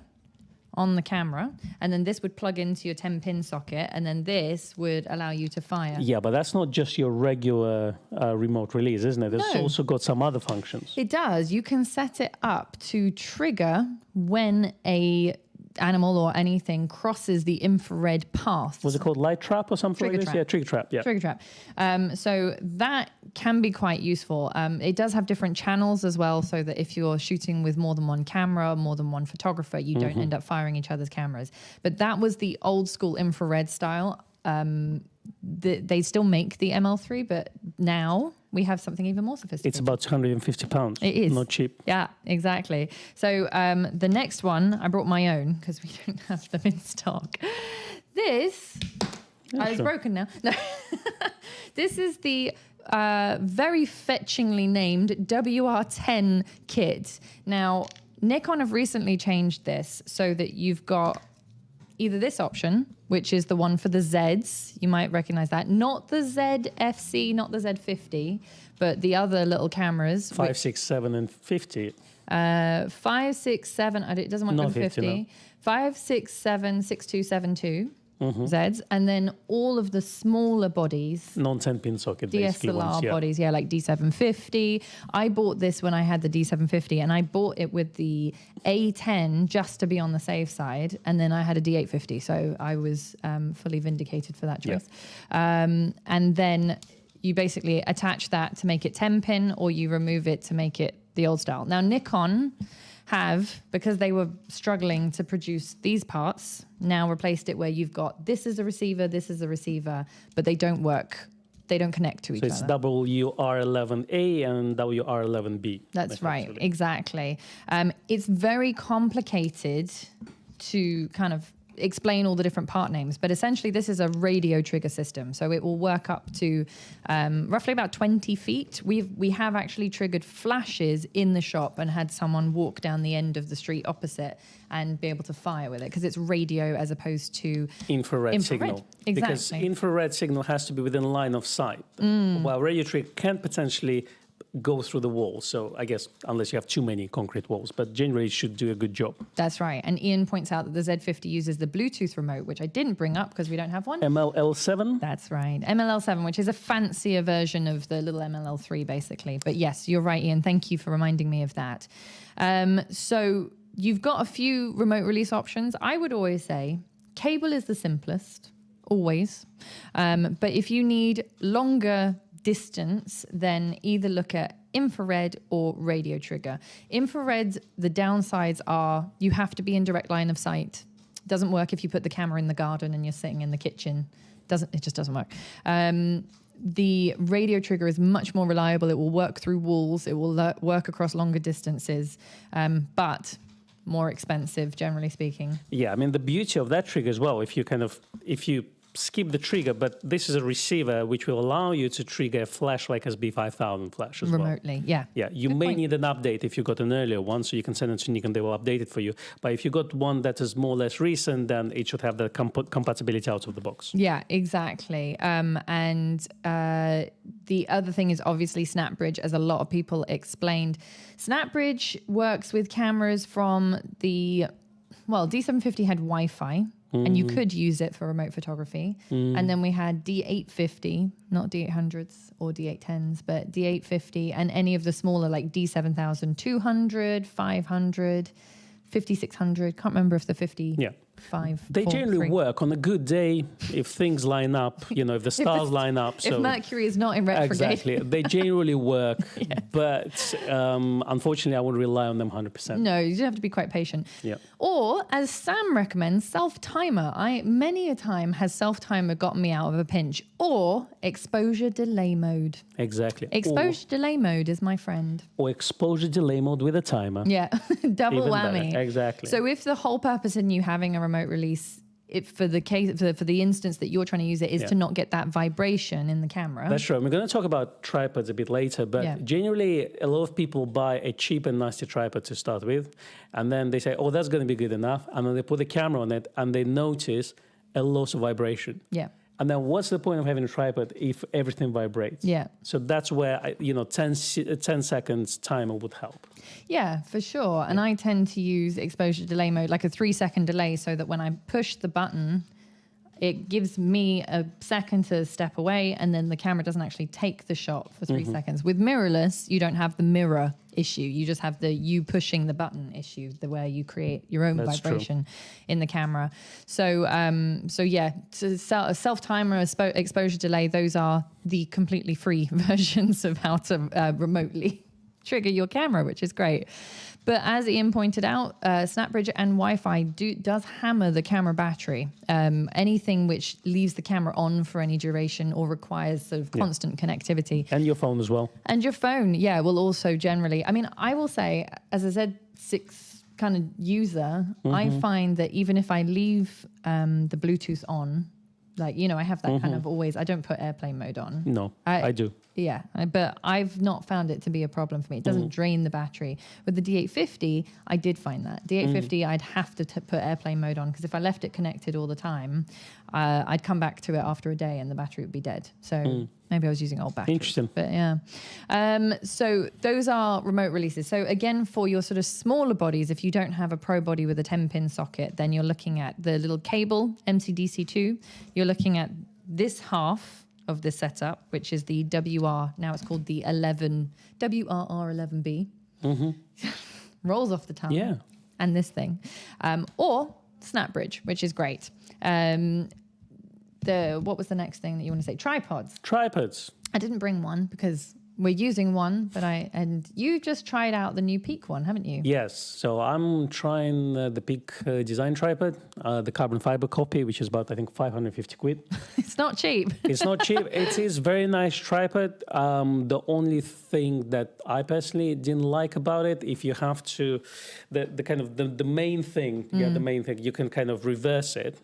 on the camera, and then this would plug into your 10-pin socket, and then this would allow you to fire. Yeah, but that's not just your regular remote release, isn't it? It's also got some other functions. It does. You can set it up to trigger when a animal or anything crosses the infrared path. Was it called light trap or something Trigger like trap. this? Yeah, trigger trap. Yeah. Trigger trap. So that can be quite useful. It does have different channels as well, so that if you're shooting with more than one camera, more than one photographer, you don't end up firing each other's cameras. But that was the old school infrared style. They still make the ML3, but now we have something even more sophisticated. It's about £250. It is. Not cheap. Yeah, exactly. So the next one, I brought my own because we don't have them in stock. This Yeah, It's broken now. No. This is the very fetchingly named WR10 kit. Now, Nikon have recently changed this so that you've got either this option, which is the one for the Zs. You might recognize that. Not the ZFC, not the Z50, but the other little cameras. 5, 6, 7, and 50. 5, 6, 7. It doesn't want Not to 50. 50, no. 5, 6, 7, 6272 Zs, and then all of the smaller bodies. Non-10-pin socket, basically. DSLR bodies, yeah, like D750. I bought this when I had the D750, and I bought it with the A10 just to be on the safe side, and then I had a D850, so I was fully vindicated for that choice. And then you basically attach that to make it 10-pin, or you remove it to make it the old style. Now, Nikon have, because they were struggling to produce these parts, now replaced it where you've got this is a receiver, but they don't work. They don't connect to each other. So it's WR11A and WR11B. That's right, exactly. It's very complicated to kind of explain all the different part names, but essentially this is a radio trigger system, so it will work up to roughly about 20 feet. We have actually triggered flashes in the shop and had someone walk down the end of the street opposite and be able to fire with it, because it's radio as opposed to infrared signal. Exactly. Because infrared signal has to be within line of sight, while radio trigger can potentially go through the wall. So I guess unless you have too many concrete walls, but generally it should do a good job. That's right. And Ian points out that the Z50 uses the Bluetooth remote, which I didn't bring up because we don't have one. MLL7? That's right. MLL7, which is a fancier version of the little MLL3, basically. But yes, you're right, Ian. Thank you for reminding me of that. So you've got a few remote release options. I would always say cable is the simplest, always. But if you need longer distance, then either look at infrared or radio trigger. Infrared, the downsides are you have to be in direct line of sight. It doesn't work if you put the camera in the garden and you're sitting in the kitchen. It just doesn't work. The radio trigger is much more reliable. It will work through walls. It will work across longer distances, but more expensive, generally speaking. Yeah, I mean, the beauty of that trigger as well, if you skip the trigger, but this is a receiver which will allow you to trigger a flash like SB5000 flash as remotely, well. Yeah, you may need an update if you got an earlier one, so you can send it to Nikon, they will update it for you. But if you got one that is more or less recent, then it should have the compatibility out of the box. Yeah, exactly. And the other thing is obviously SnapBridge, as a lot of people explained. SnapBridge works with cameras from D750 had Wi-Fi. And you could use it for remote photography. And then we had D850, not D800s or D810s, but D850 and any of the smaller like D7200, 500, 5600. Can't remember if the 55. They generally work on a good day if things line up, if the stars line up. So if Mercury is not in retrograde. Exactly. They generally work, but unfortunately I wouldn't rely on them 100%. No, you have to be quite patient. Yeah. Or, as Sam recommends, self-timer. Many a time has self-timer gotten me out of a pinch. Or exposure delay mode. Exactly. Exposure delay mode is my friend. Or exposure delay mode with a timer. Yeah, double Even whammy. better. Exactly. So if the whole purpose in you having a remote release, for the instance that you're trying to use it, is to not get that vibration in the camera. That's true. We're going to talk about tripods a bit later, but generally a lot of people buy a cheap and nasty tripod to start with, and then they say, oh, that's going to be good enough, and then they put the camera on it, and they notice a loss of vibration. Yeah. And then what's the point of having a tripod if everything vibrates? Yeah. So that's where, 10 seconds timer would help. Yeah, for sure. And I tend to use exposure delay mode, like a 3-second delay, so that when I push the button, it gives me a second to step away, and then the camera doesn't actually take the shot for 3 seconds. With mirrorless, you don't have the mirror issue. You just have you pushing the button issue, where you create your own vibration in the camera. So, self-timer, exposure delay, those are the completely free versions of how to remotely trigger your camera, which is great. But as Ian pointed out, SnapBridge and Wi-Fi does hammer the camera battery. Anything which leaves the camera on for any duration or requires sort of constant connectivity. And your phone as well. And your phone, will also generally. I mean, I will say, as a Z6 kind of user, I find that even if I leave the Bluetooth on, like, you know, I have that kind of always, I don't put airplane mode on. No, I do. Yeah, but I've not found it to be a problem for me. It doesn't drain the battery. With the D850, I did find that. D850, I'd have to put airplane mode on because if I left it connected all the time, I'd come back to it after a day and the battery would be dead. So maybe I was using old batteries. Interesting. But yeah. So those are remote releases. So again, for your sort of smaller bodies, if you don't have a pro body with a 10-pin socket, then you're looking at the little cable, MCDC2. You're looking at this half of the setup, which is the WR, now it's called the WRR11B. Rolls off the tongue. Yeah. And this thing. Or Snapbridge, which is great. What was the next thing that you want to say? Tripods. I didn't bring one because we're using one, and you just tried out the new Peak one, haven't you? Yes. So I'm trying the Peak design tripod, the carbon fiber copy, which is about, I think, 550 quid. It's not cheap. It's not cheap. It is very nice tripod. The only thing that I personally didn't like about it, if you have to, the main thing, you can kind of reverse it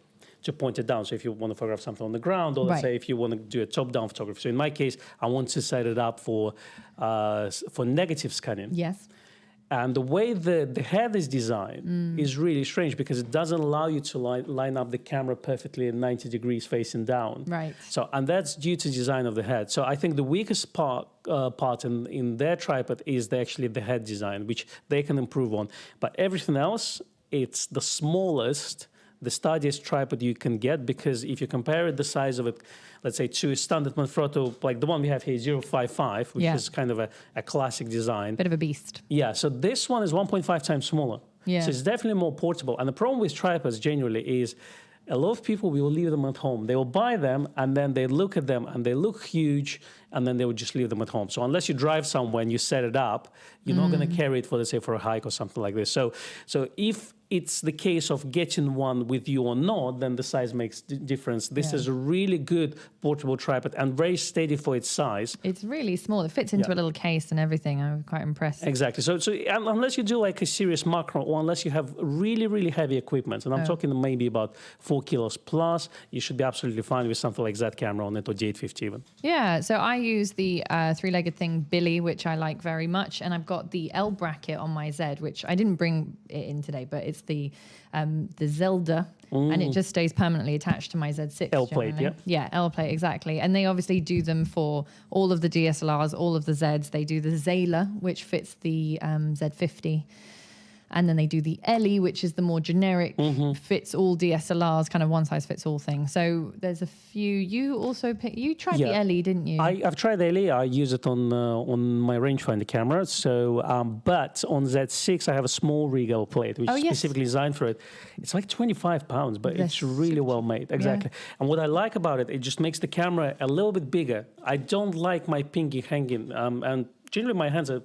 to point it down. So if you want to photograph something on the ground, or let's say if you want to do a top-down photography. So in my case, I want to set it up for negative scanning. Yes. And the way the head is designed is really strange because it doesn't allow you to line up the camera perfectly at 90 degrees facing down. Right. So, and that's due to design of the head. So I think the weakest part in their tripod is actually the head design, which they can improve on. But everything else, it's the smallest, the sturdiest tripod you can get, because if you compare it, the size of it, let's say, to a standard Manfrotto, like the one we have here, 055, which is kind of a classic design. Bit of a beast. Yeah, so this one is 1.5 times smaller. Yeah. So it's definitely more portable. And the problem with tripods generally is a lot of people will leave them at home. They will buy them and then they look at them and they look huge and then they will just leave them at home. So unless you drive somewhere and you set it up, you're not going to carry it for, let's say, for a hike or something like this. So if it's the case of getting one with you or not, then the size makes difference. This is a really good portable tripod and very steady for its size. It's really small. It fits into a little case and everything. I was quite impressed. Exactly. So unless you do like a serious macro, or unless you have really, really heavy equipment, and I'm talking maybe about 4 kilos plus, you should be absolutely fine with something like that camera on it, or D850 even. Yeah. So I use the three-legged thing, Billy, which I like very much. And I've got the L bracket on my Z, which I didn't bring it in today, but it's the Zelda, and it just stays permanently attached to my Z6. L plate, yeah, L plate, exactly. And they obviously do them for all of the DSLRs, all of the Zs. They do the Zayla, which fits the Z50. And then they do the Ellie, which is the more generic, fits all DSLRs, kind of one size fits all thing. So there's a few. You also you tried the Ellie, didn't you? I've tried the Ellie. I use it on my rangefinder camera. So, but on Z6, I have a small Regal plate, which is specifically designed for it. It's like 25 pounds, but it's really well made. Exactly. Yeah. And what I like about it, it just makes the camera a little bit bigger. I don't like my pinky hanging, and generally my hands are,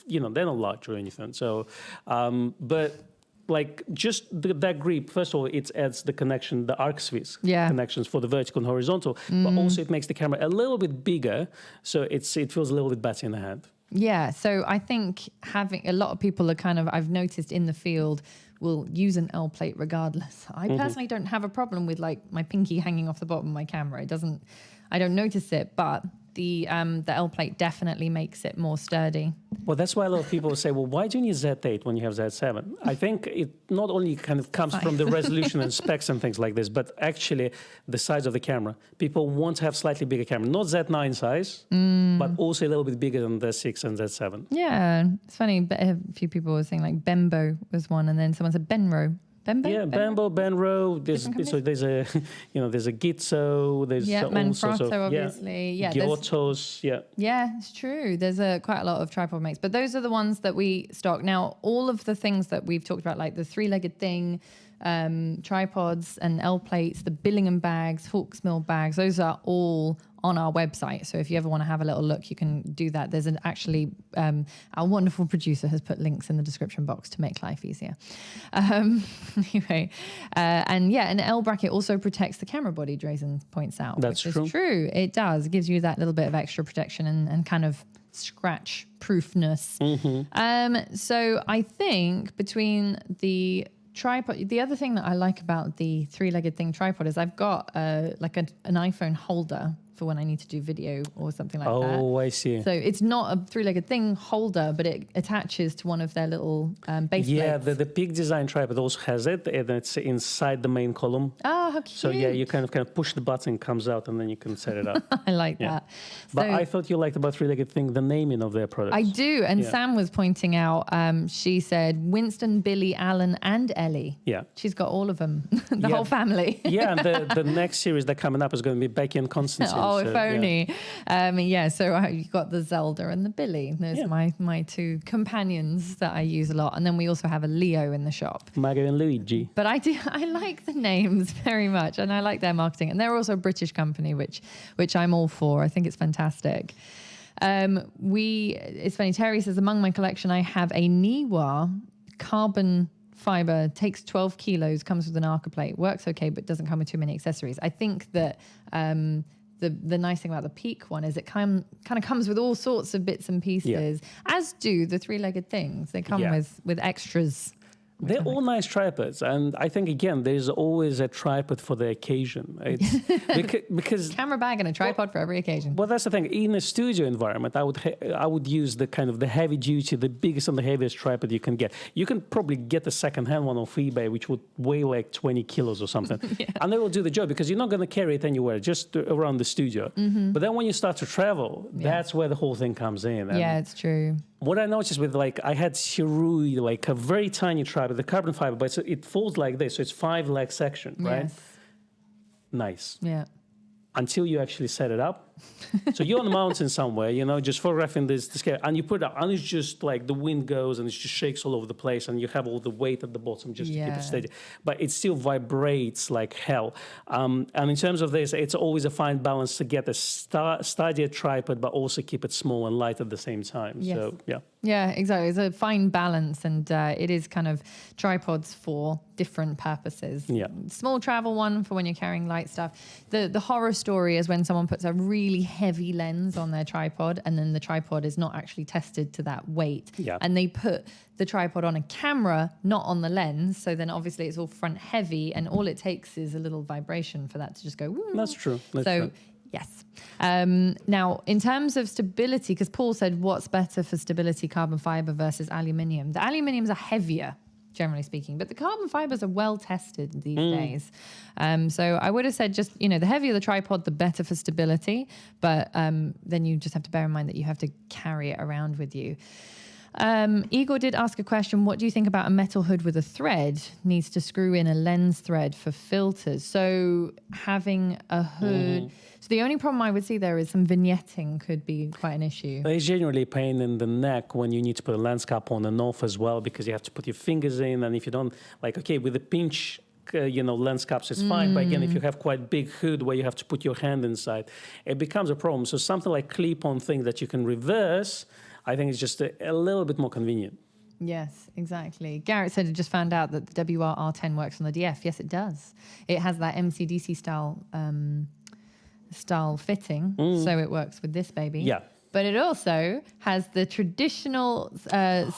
they're not large or anything. So, but like just that grip, first of all, it adds the connection, the arc swiss connections for the vertical and horizontal, but also it makes the camera a little bit bigger. So it feels a little bit better in the hand. Yeah. So I think having a lot of people are I've noticed in the field, will use an L plate regardless. I personally don't have a problem with like my pinky hanging off the bottom of my camera. I don't notice it, but the L plate definitely makes it more sturdy. Well, that's why a lot of people say, well, why do you need Z8 when you have Z7? I think it not only kind of comes from the resolution and specs and things like this, but actually the size of the camera. People want to have slightly bigger camera, not Z9 size, but also a little bit bigger than Z6 and Z7. Yeah, it's funny. A few people were saying like Bembo was one, and then someone said Benro. Bembo? Yeah, Bembo, Benro. There's a there's a Gitzo. There's Manfrotto, obviously. Yeah, Giottos. Yeah, it's true. There's quite a lot of tripod makes, but those are the ones that we stock. Now, all of the things that we've talked about, like the three-legged thing, tripods and L plates, the Billingham bags, Hawksmill bags, those are all on our website. So if you ever want to have a little look, you can do that. There's our wonderful producer has put links in the description box to make life easier. Anyway, an L bracket also protects the camera body, Drazen points out. That's true. It's true. It does. It gives you that little bit of extra protection and kind of scratch proofness. So I think between the tripod, the other thing that I like about the three-legged thing tripod is I've got like an iPhone holder for when I need to do video or something like that. Oh, I see. So it's not a three-legged thing holder, but it attaches to one of their little base plates. The Peak Design tripod also has it, and it's inside the main column. Oh, how cute. So yeah, you kind of push the button, comes out, and then you can set it up. I like that. But So, I thought you liked about three-legged thing, the naming of their products. I do. And Sam was pointing out, she said Winston, Billy, Alan, and Ellie. Yeah. She's got all of them, the whole family. Yeah, and the next series that's coming up is going to be Becky and Constantine. Oh, if only. So you've got the Zelda and the Billy. Those are my two companions that I use a lot. And then we also have a Leo in the shop. Mario and Luigi. But I like the names very much, and I like their marketing. And they're also a British company, which I'm all for. I think it's fantastic. It's funny, Terry says, among my collection, I have a Niwa carbon fiber, takes 12 kilos, comes with an Arca plate, works okay, but doesn't come with too many accessories. I think that the nice thing about the Peak one is it kind of comes with all sorts of bits and pieces, as do the three-legged things. They come with extras. They're all nice tripods, and I think again, there's always a tripod for the occasion. It's because camera bag and a tripod for every occasion. Well, that's the thing. In a studio environment, I would use the kind of the heavy duty, the biggest and the heaviest tripod you can get. You can probably get a second-hand one off eBay, which would weigh like 20 kilos or something, and they will do the job because you're not going to carry it anywhere, just around the studio. But then when you start to travel, that's where the whole thing comes in. And it's true. what I noticed with I had Shirui, like a very tiny tripod, the carbon fiber, but it folds like this, so it's 5-leg section, right? Yes. Nice. Yeah. Until you actually set it up. So you're on the mountain somewhere, just photographing this scale, and you put it up, and it's just like the wind goes and it just shakes all over the place, and you have all the weight at the bottom just to keep it steady. But it still vibrates like hell. And in terms of this, it's always a fine balance to get a steadier tripod, but also keep it small and light at the same time. Yes. So, yeah. Yeah, exactly. It's a fine balance, and it is kind of tripods for different purposes. Yeah. Small travel one for when you're carrying light stuff. The horror story is when someone puts a really heavy lens on their tripod, and then the tripod is not actually tested to that weight. Yeah. And they put the tripod on a camera, not on the lens. So then obviously it's all front heavy, and all it takes is a little vibration for that to just go. Woo. That's true. That's true. Yes. Now, in terms of stability, because Paul said, what's better for stability, carbon fiber versus aluminium? The aluminiums are heavier, generally speaking, but the carbon fibers are well tested these days. So I would have said just, the heavier the tripod, the better for stability. But then you just have to bear in mind that you have to carry it around with you. Igor did ask a question. What do you think about a metal hood with a thread? Needs to screw in a lens thread for filters. So having a hood... So the only problem I would see there is some vignetting could be quite an issue. It's generally pain in the neck when you need to put a lens cap on and off as well, because you have to put your fingers in, and if you don't, with the pinch, lens caps is fine. But again, if you have quite big hood where you have to put your hand inside, it becomes a problem. So something like clip-on thing that you can reverse, I think is just a little bit more convenient. Yes, exactly. Garrett said he just found out that the WR-R10 works on the DF. Yes, it does. It has that MCDC style fitting, so it works with this baby. Yeah. But it also has the traditional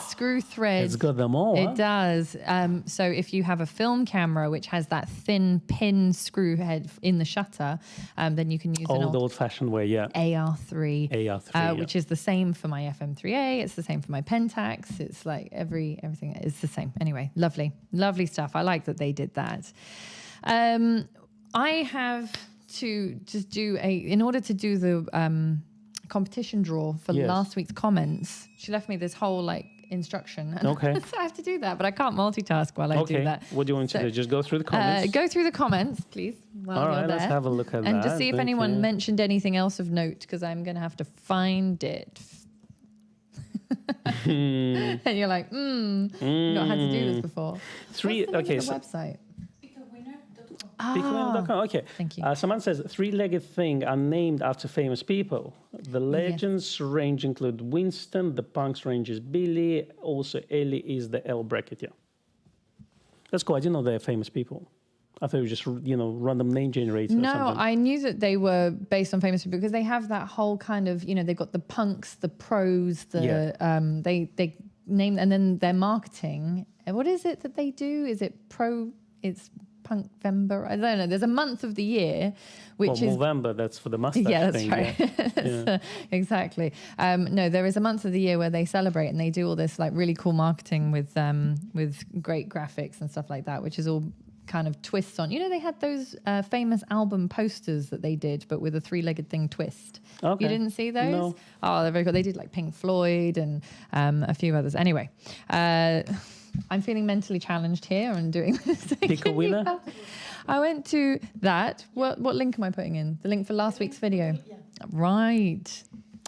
screw thread. It's got them all. It does. So if you have a film camera which has that thin pin screw head in the shutter, then you can use an old-fashioned way, AR3, which is the same for my FM3A. It's the same for my Pentax. It's like everything is the same. Anyway, lovely stuff. I like that they did that. I have to just do in order to do the competition draw for last week's comments, she left me this whole instruction. Okay. So I have to do that, but I can't multitask while I do that. What do you want to do? Just go through the comments? Go through the comments, please. All right, let's have a look at that. And just see if anyone mentioned anything else of note, because I'm going to have to find it. And you're like, you've not had to do this before. What's the name of the website? Speakerwinner.com. Okay. Thank you. Someone says three-legged thing are named after famous people. The Legends range include Winston. The Punks range is Billy. Also, Ellie is the L bracket. Yeah. That's cool. I didn't know they're famous people. I thought it was just random name generator. No, or something. I knew that they were based on famous people because they have that whole kind of they've got the punks, the pros, they name, and then their marketing what is it that they do? Is it it's Punkvember? I don't know. There's a month of the year, which is November. That's for the mustache yeah, that's thing. right. Yeah. Exactly. No, there is a month of the year where they celebrate and they do all this like really cool marketing with great graphics and stuff like that, which is all kind of twists on. You know, they had those famous album posters that they did, but with a 3-legged thing twist. Okay. You didn't see those? No. Oh, they're very cool. They did like Pink Floyd and a few others. Anyway, I'm feeling mentally challenged here and doing this. Pick a winner. I went to that. What link am I putting in? The link for last week's video. Yeah. Right.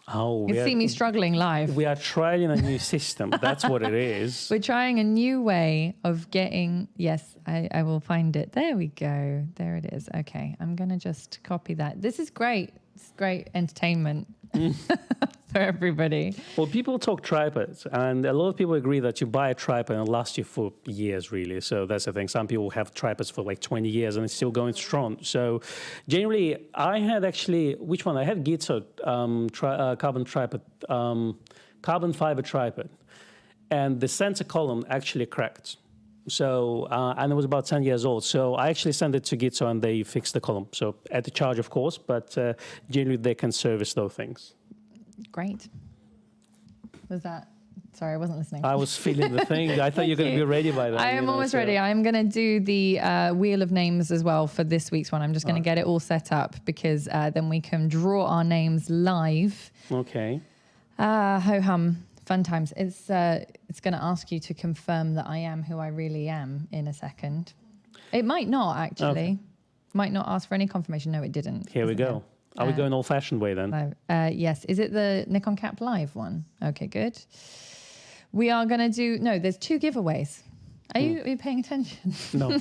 Oh, You see me struggling live. we are trialing a new system. That's what it is. We're trying a new way of getting. Yes, I will find it. There we go. There it is. Okay, I'm gonna just copy that. This is great. It's great entertainment for everybody. Well, people talk tripods, and a lot of people agree that you buy a tripod and it lasts you for years, really. So that's the thing. Some people have tripods for like 20 years and it's still going strong. So generally, I had actually, which one? I had Gitzo carbon fiber tripod, and the center column actually cracked. So, and it was about 10 years old. So I actually sent it to Gitzo and they fixed the column. So at the charge, of course, but generally they can service those things. Great. Was that? Sorry, I wasn't listening. I was feeling the thing. I thought you were going to be ready by then. I am almost ready. I'm going to do the wheel of names as well for this week's one. I'm just going to get it all set up because then we can draw our names live. Okay. Ho-hum. Fun times. It's going to ask you to confirm that I am who I really am in a second. It might not, actually. Okay. Might not ask for any confirmation. No, it didn't. Here we go. Are we going old-fashioned way then? Live. Yes. Is it the Nikon Cap Live one? Okay, good. We are going to do... No, there's 2 giveaways. Are you paying attention? No.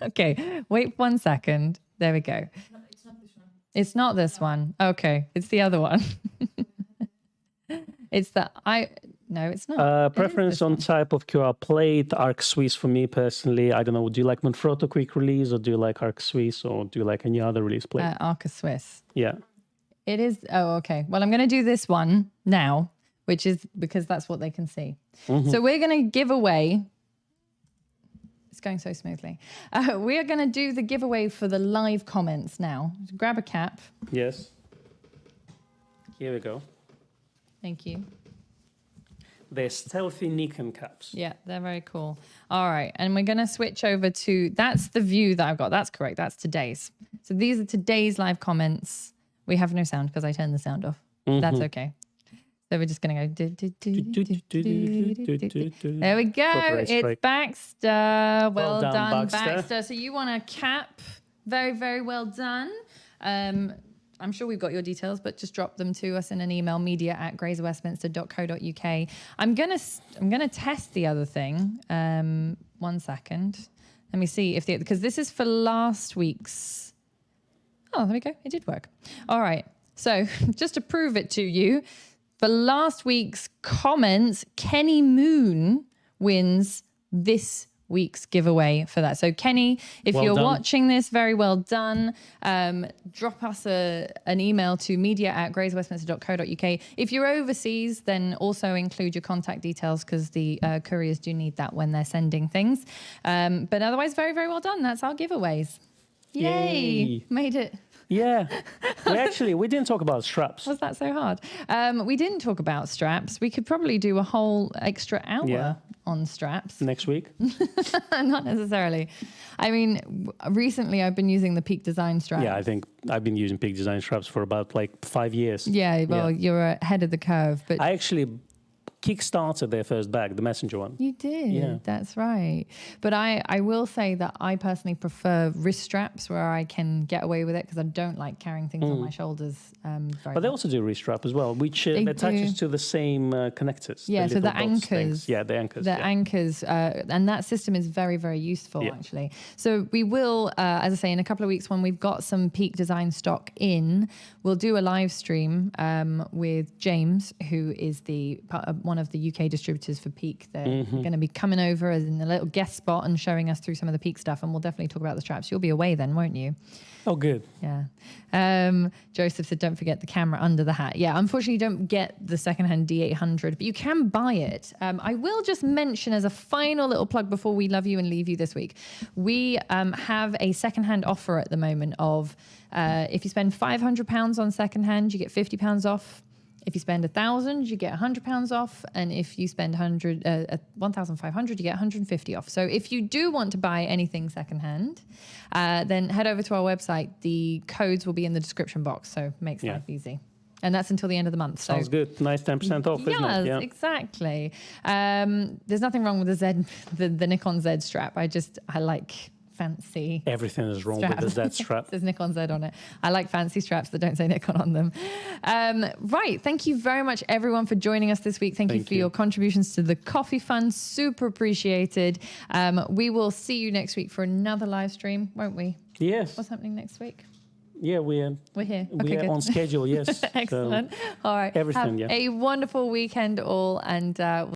Okay. Wait 1 second. There we go. No, it's not this one. It's not this one. Okay. It's the other one. It's the... No, it's not. Preference on type of QR plate, Arc Swiss for me personally. I don't know. Do you like Manfrotto quick release or do you like Arc Swiss or do you like any other release plate? Arca Swiss. Yeah. It is. Oh, okay. Well, I'm going to do this one now, which is because that's what they can see. Mm-hmm. So we're going to give away. It's going so smoothly. We are going to do the giveaway for the live comments now. Grab a cap. Yes. Here we go. Thank you. They're stealthy Nikon caps. Yeah, they're very cool. All right. And we're going to switch over to, that's the view that I've got. That's correct. That's today's. So these are today's live comments. We have no sound because I turned the sound off. That's okay. So we're just going to go. There we go. It's Baxter. Well done, Baxter. So you want a cap. Very, very well done. I'm sure we've got your details, but just drop them to us in an email, media@grayserwestminster.co.uk. I'm gonna test the other thing. 1 second. Let me see if because this is for last week's. Oh, there we go. It did work. All right. So just to prove it to you, for last week's comments, Kenny Moon wins this week's giveaway for that. So Kenny, if you're watching this, very well done. Drop us an email to media@grayserwestminster.co.uk. If you're overseas, then also include your contact details because the couriers do need that when they're sending things. But otherwise, very, very well done. That's our giveaways. Yay. Made it. Yeah. We didn't talk about straps. Was that so hard? We didn't talk about straps. We could probably do a whole extra hour on straps. Next week? Not necessarily. I mean, recently I've been using the Peak Design strap. Yeah, I think I've been using Peak Design straps for about 5 years. Yeah, well, you're ahead of the curve. But I actually kickstarted their first bag, the Messenger one. You did. Yeah. That's right. But I will say that I personally prefer wrist straps where I can get away with it because I don't like carrying things on my shoulders very But they also do wrist strap as well, which attaches to the same connectors. Yeah, so the anchors. Things. Yeah, the anchors. The anchors. And that system is very, very useful, actually. So we will, as I say, in a couple of weeks when we've got some Peak Design stock in, we'll do a live stream with James, who is one one of the UK distributors for Peak. They're going to be coming over as in a little guest spot and showing us through some of the Peak stuff. And we'll definitely talk about the straps. You'll be away then, won't you? Oh, good. Yeah. Joseph said, don't forget the camera under the hat. Yeah, unfortunately, you don't get the secondhand D800, but you can buy it. I will just mention as a final little plug before we love you and leave you this week, we have a secondhand offer at the moment of if you spend £500 on secondhand, you get £50 off. If you spend 1,000, you get £100 off, and if you spend 1,500, you get 150 off. So if you do want to buy anything secondhand, then head over to our website. The codes will be in the description box, so makes life easy. And that's until the end of the month. So sounds good. Nice 10% off, isn't it? Yes, exactly. There's nothing wrong with the Nikon Z strap. I like fancy. Everything is wrong straps. with the Z strap. There's Nikon Z on it. I like fancy straps that don't say Nikon on them. Right. Thank you very much, everyone, for joining us this week. Thank you for your contributions to the Coffee Fund. Super appreciated. We will see you next week for another live stream, won't we? Yes. What's happening next week? Yeah, we're here. We're good. on schedule, yes. Excellent. All right. Everything, Have a wonderful weekend all, and